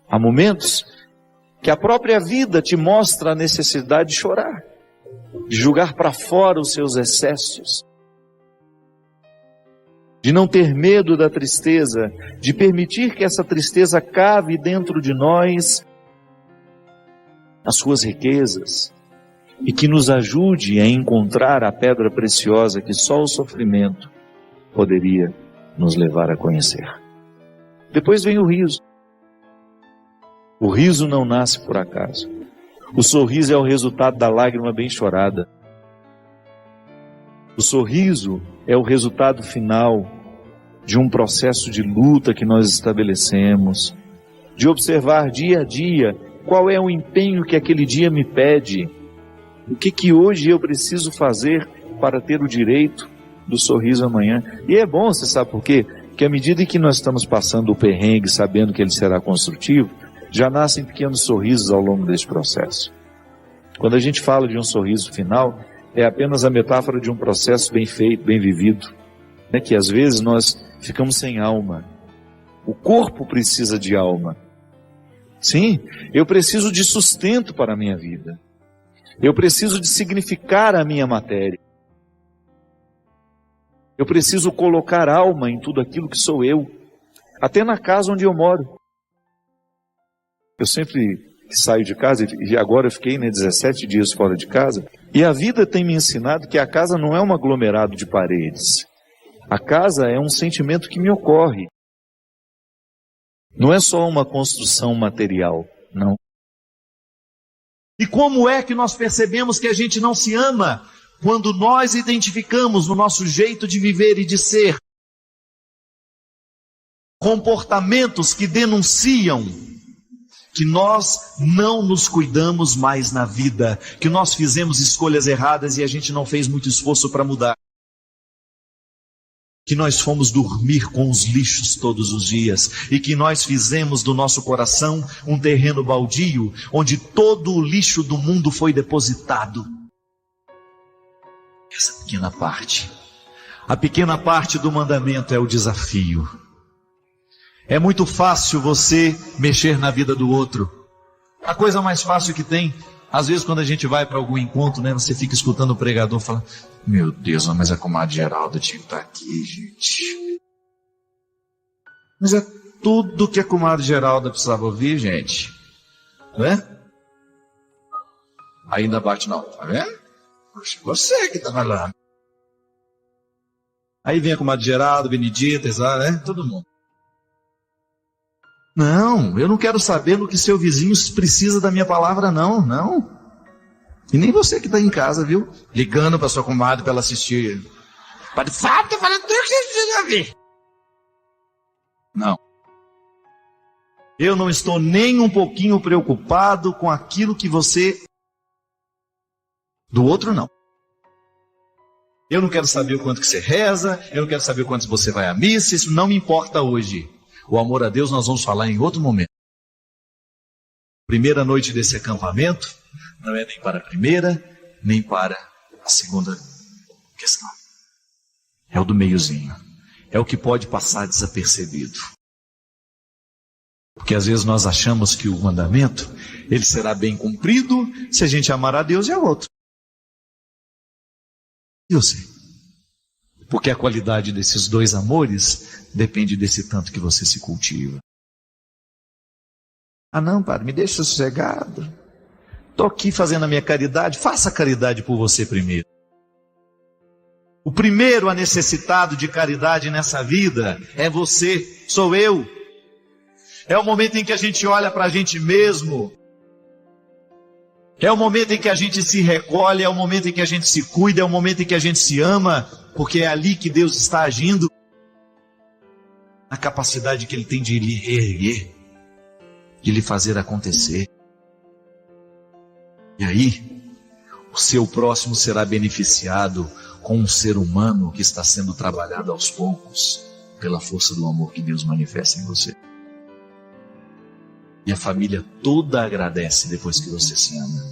Speaker 1: Há momentos que a própria vida te mostra a necessidade de chorar, de jogar para fora os seus excessos. de não ter medo da tristeza, de permitir que essa tristeza cave dentro de nós as suas riquezas e que nos ajude a encontrar a pedra preciosa que só o sofrimento poderia nos levar a conhecer. Depois vem o riso. O riso não nasce por acaso. O sorriso é o resultado da lágrima bem chorada. O sorriso é o resultado final de um processo de luta que nós estabelecemos, de observar dia a dia qual é o empenho que aquele dia me pede, o que hoje eu preciso fazer para ter o direito do sorriso amanhã. E é bom, você sabe por quê? Porque à medida que nós estamos passando o perrengue, sabendo que ele será construtivo, já nascem pequenos sorrisos ao longo desse processo. Quando a gente fala de um sorriso final, é apenas a metáfora de um processo bem feito, bem vivido, né? Que às vezes nós ficamos sem alma. O corpo precisa de alma. Sim, eu preciso de sustento para a minha vida. Eu preciso de significar a minha matéria. Eu preciso colocar alma em tudo aquilo que sou eu, até na casa onde eu moro. Eu sempre saio de casa, e agora eu fiquei 17 dias fora de casa, e a vida tem me ensinado que a casa não é um aglomerado de paredes. A casa é um sentimento que me ocorre. Não é só uma construção material, não.
Speaker 2: E como é que nós percebemos que a gente não se ama? Quando nós identificamos no nosso jeito de viver e de ser comportamentos que denunciam que nós não nos cuidamos mais na vida, que nós fizemos escolhas erradas e a gente não fez muito esforço para mudar, que nós fomos dormir com os lixos todos os dias e que nós fizemos do nosso coração um terreno baldio onde todo o lixo do mundo foi depositado. Essa pequena parte, a pequena parte do mandamento é o desafio. É muito fácil você mexer na vida do outro. A coisa mais fácil que tem, às vezes quando a gente vai para algum encontro, né, você fica escutando o pregador falar: meu Deus, mas a comadre Geralda tinha que estar aqui, gente. Mas é tudo que a comadre Geralda precisava ouvir, gente. Não é? Ainda bate não, tá vendo? Poxa, você que está falando. Aí vem a comadre Geralda, Benedita, né? Todo mundo. Não, eu não quero saber no que seu vizinho precisa da minha palavra, não. E nem você que está em casa, viu? Ligando para sua comadre para ela assistir. Padre Fábio, tá falando tudo que você precisa ouvir. Não. Eu não estou nem um pouquinho preocupado com aquilo que você... Do outro, não. Eu não quero saber o quanto que você reza, eu não quero saber o quanto você vai à missa, isso não me importa hoje. O amor a Deus nós vamos falar em outro momento. Primeira noite desse acampamento não é nem para a primeira, nem para a segunda questão. É o do meiozinho. É o que pode passar desapercebido. Porque às vezes nós achamos que o mandamento, ele será bem cumprido se a gente amar a Deus e ao outro. E você? Porque a qualidade desses dois amores depende desse tanto que você se cultiva. Ah não, padre, me deixa sossegado. Estou aqui fazendo a minha caridade. Faça a caridade por você primeiro. O primeiro a necessitado de caridade nessa vida é você, sou eu. É o momento em que a gente olha para a gente mesmo. É o momento em que a gente se recolhe, é o momento em que a gente se cuida, é o momento em que a gente se ama, porque é ali que Deus está agindo, na capacidade que Ele tem de lhe reerguer, de lhe fazer acontecer. E aí, o seu próximo será beneficiado com um ser humano que está sendo trabalhado aos poucos, pela força do amor que Deus manifesta em você. E a família toda agradece depois que você se ama.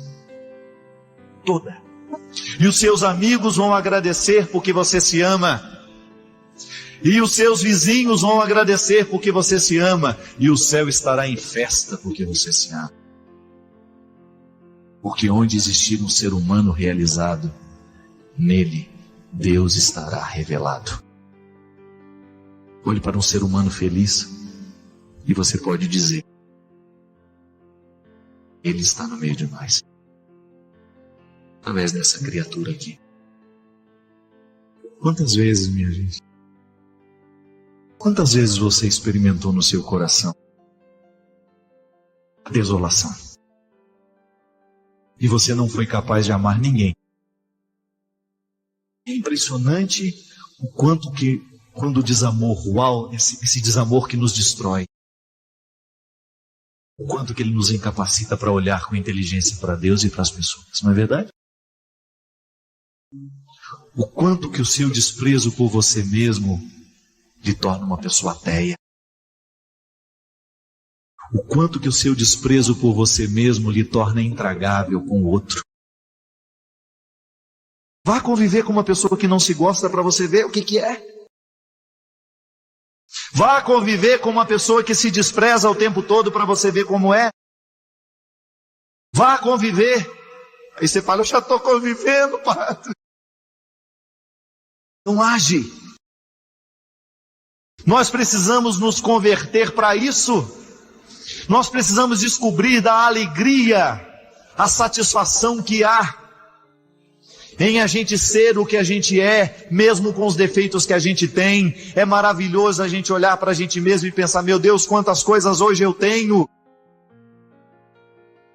Speaker 2: Toda. E os seus amigos vão agradecer porque você se ama. E os seus vizinhos vão agradecer porque você se ama. E o céu estará em festa porque você se ama. Porque onde existir um ser humano realizado, nele Deus estará revelado.
Speaker 1: Olhe para um ser humano feliz e você pode dizer: Ele está no meio de nós. Através dessa criatura aqui. Quantas vezes, minha gente? Quantas vezes você experimentou no seu coração a desolação? E você não foi capaz de amar ninguém. É impressionante o quanto que, quando o desamor, uau, esse desamor que nos destrói, o quanto que ele nos incapacita para olhar com inteligência para Deus e para as pessoas, não é verdade? O quanto que o seu desprezo por você mesmo lhe torna uma pessoa ateia. O quanto que o seu desprezo por você mesmo lhe torna intragável com o outro. Vá conviver com uma pessoa que não se gosta para você ver o que é. Vá conviver com uma pessoa que se despreza o tempo todo para você ver como é. Vá conviver. Aí você fala: eu já estou convivendo, padre. Não age. Nós precisamos nos converter para isso. Nós precisamos descobrir da alegria, a satisfação que há em a gente ser o que a gente é, mesmo com os defeitos que a gente tem. É maravilhoso a gente olhar para a gente mesmo e pensar: meu Deus, quantas coisas hoje eu tenho.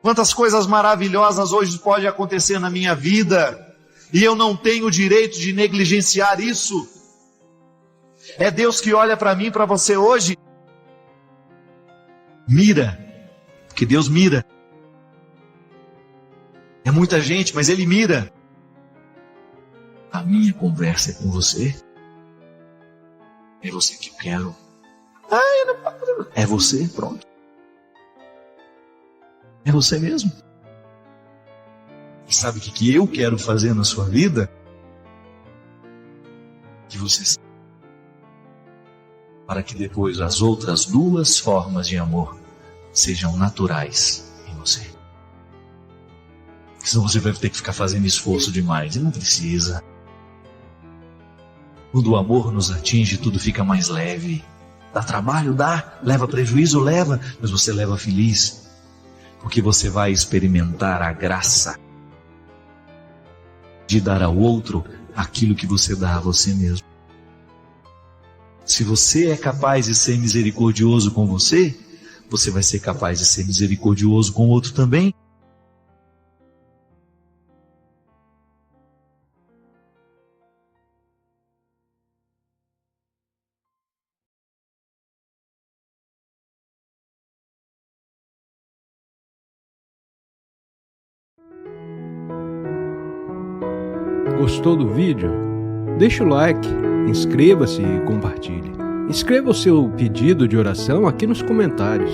Speaker 1: Quantas coisas maravilhosas hoje podem acontecer na minha vida. E eu não tenho o direito de negligenciar isso. É Deus que olha para mim, para você hoje. Mira, porque Deus mira. É muita gente, mas Ele mira. A minha conversa é com você. É você que eu quero. É você, pronto. É você mesmo. E sabe o que eu quero fazer na sua vida? Que você, para que depois as outras duas formas de amor sejam naturais em você. Senão você vai ter que ficar fazendo esforço demais. E não precisa. Quando o amor nos atinge, tudo fica mais leve. Dá trabalho? Dá. Leva prejuízo? Leva. Mas você leva feliz. Porque você vai experimentar a graça de dar ao outro aquilo que você dá a você mesmo. Se você é capaz de ser misericordioso com você, você vai ser capaz de ser misericordioso com o outro também.
Speaker 4: Gostou do vídeo? Deixe o like, inscreva-se e compartilhe. Escreva o seu pedido de oração aqui nos comentários.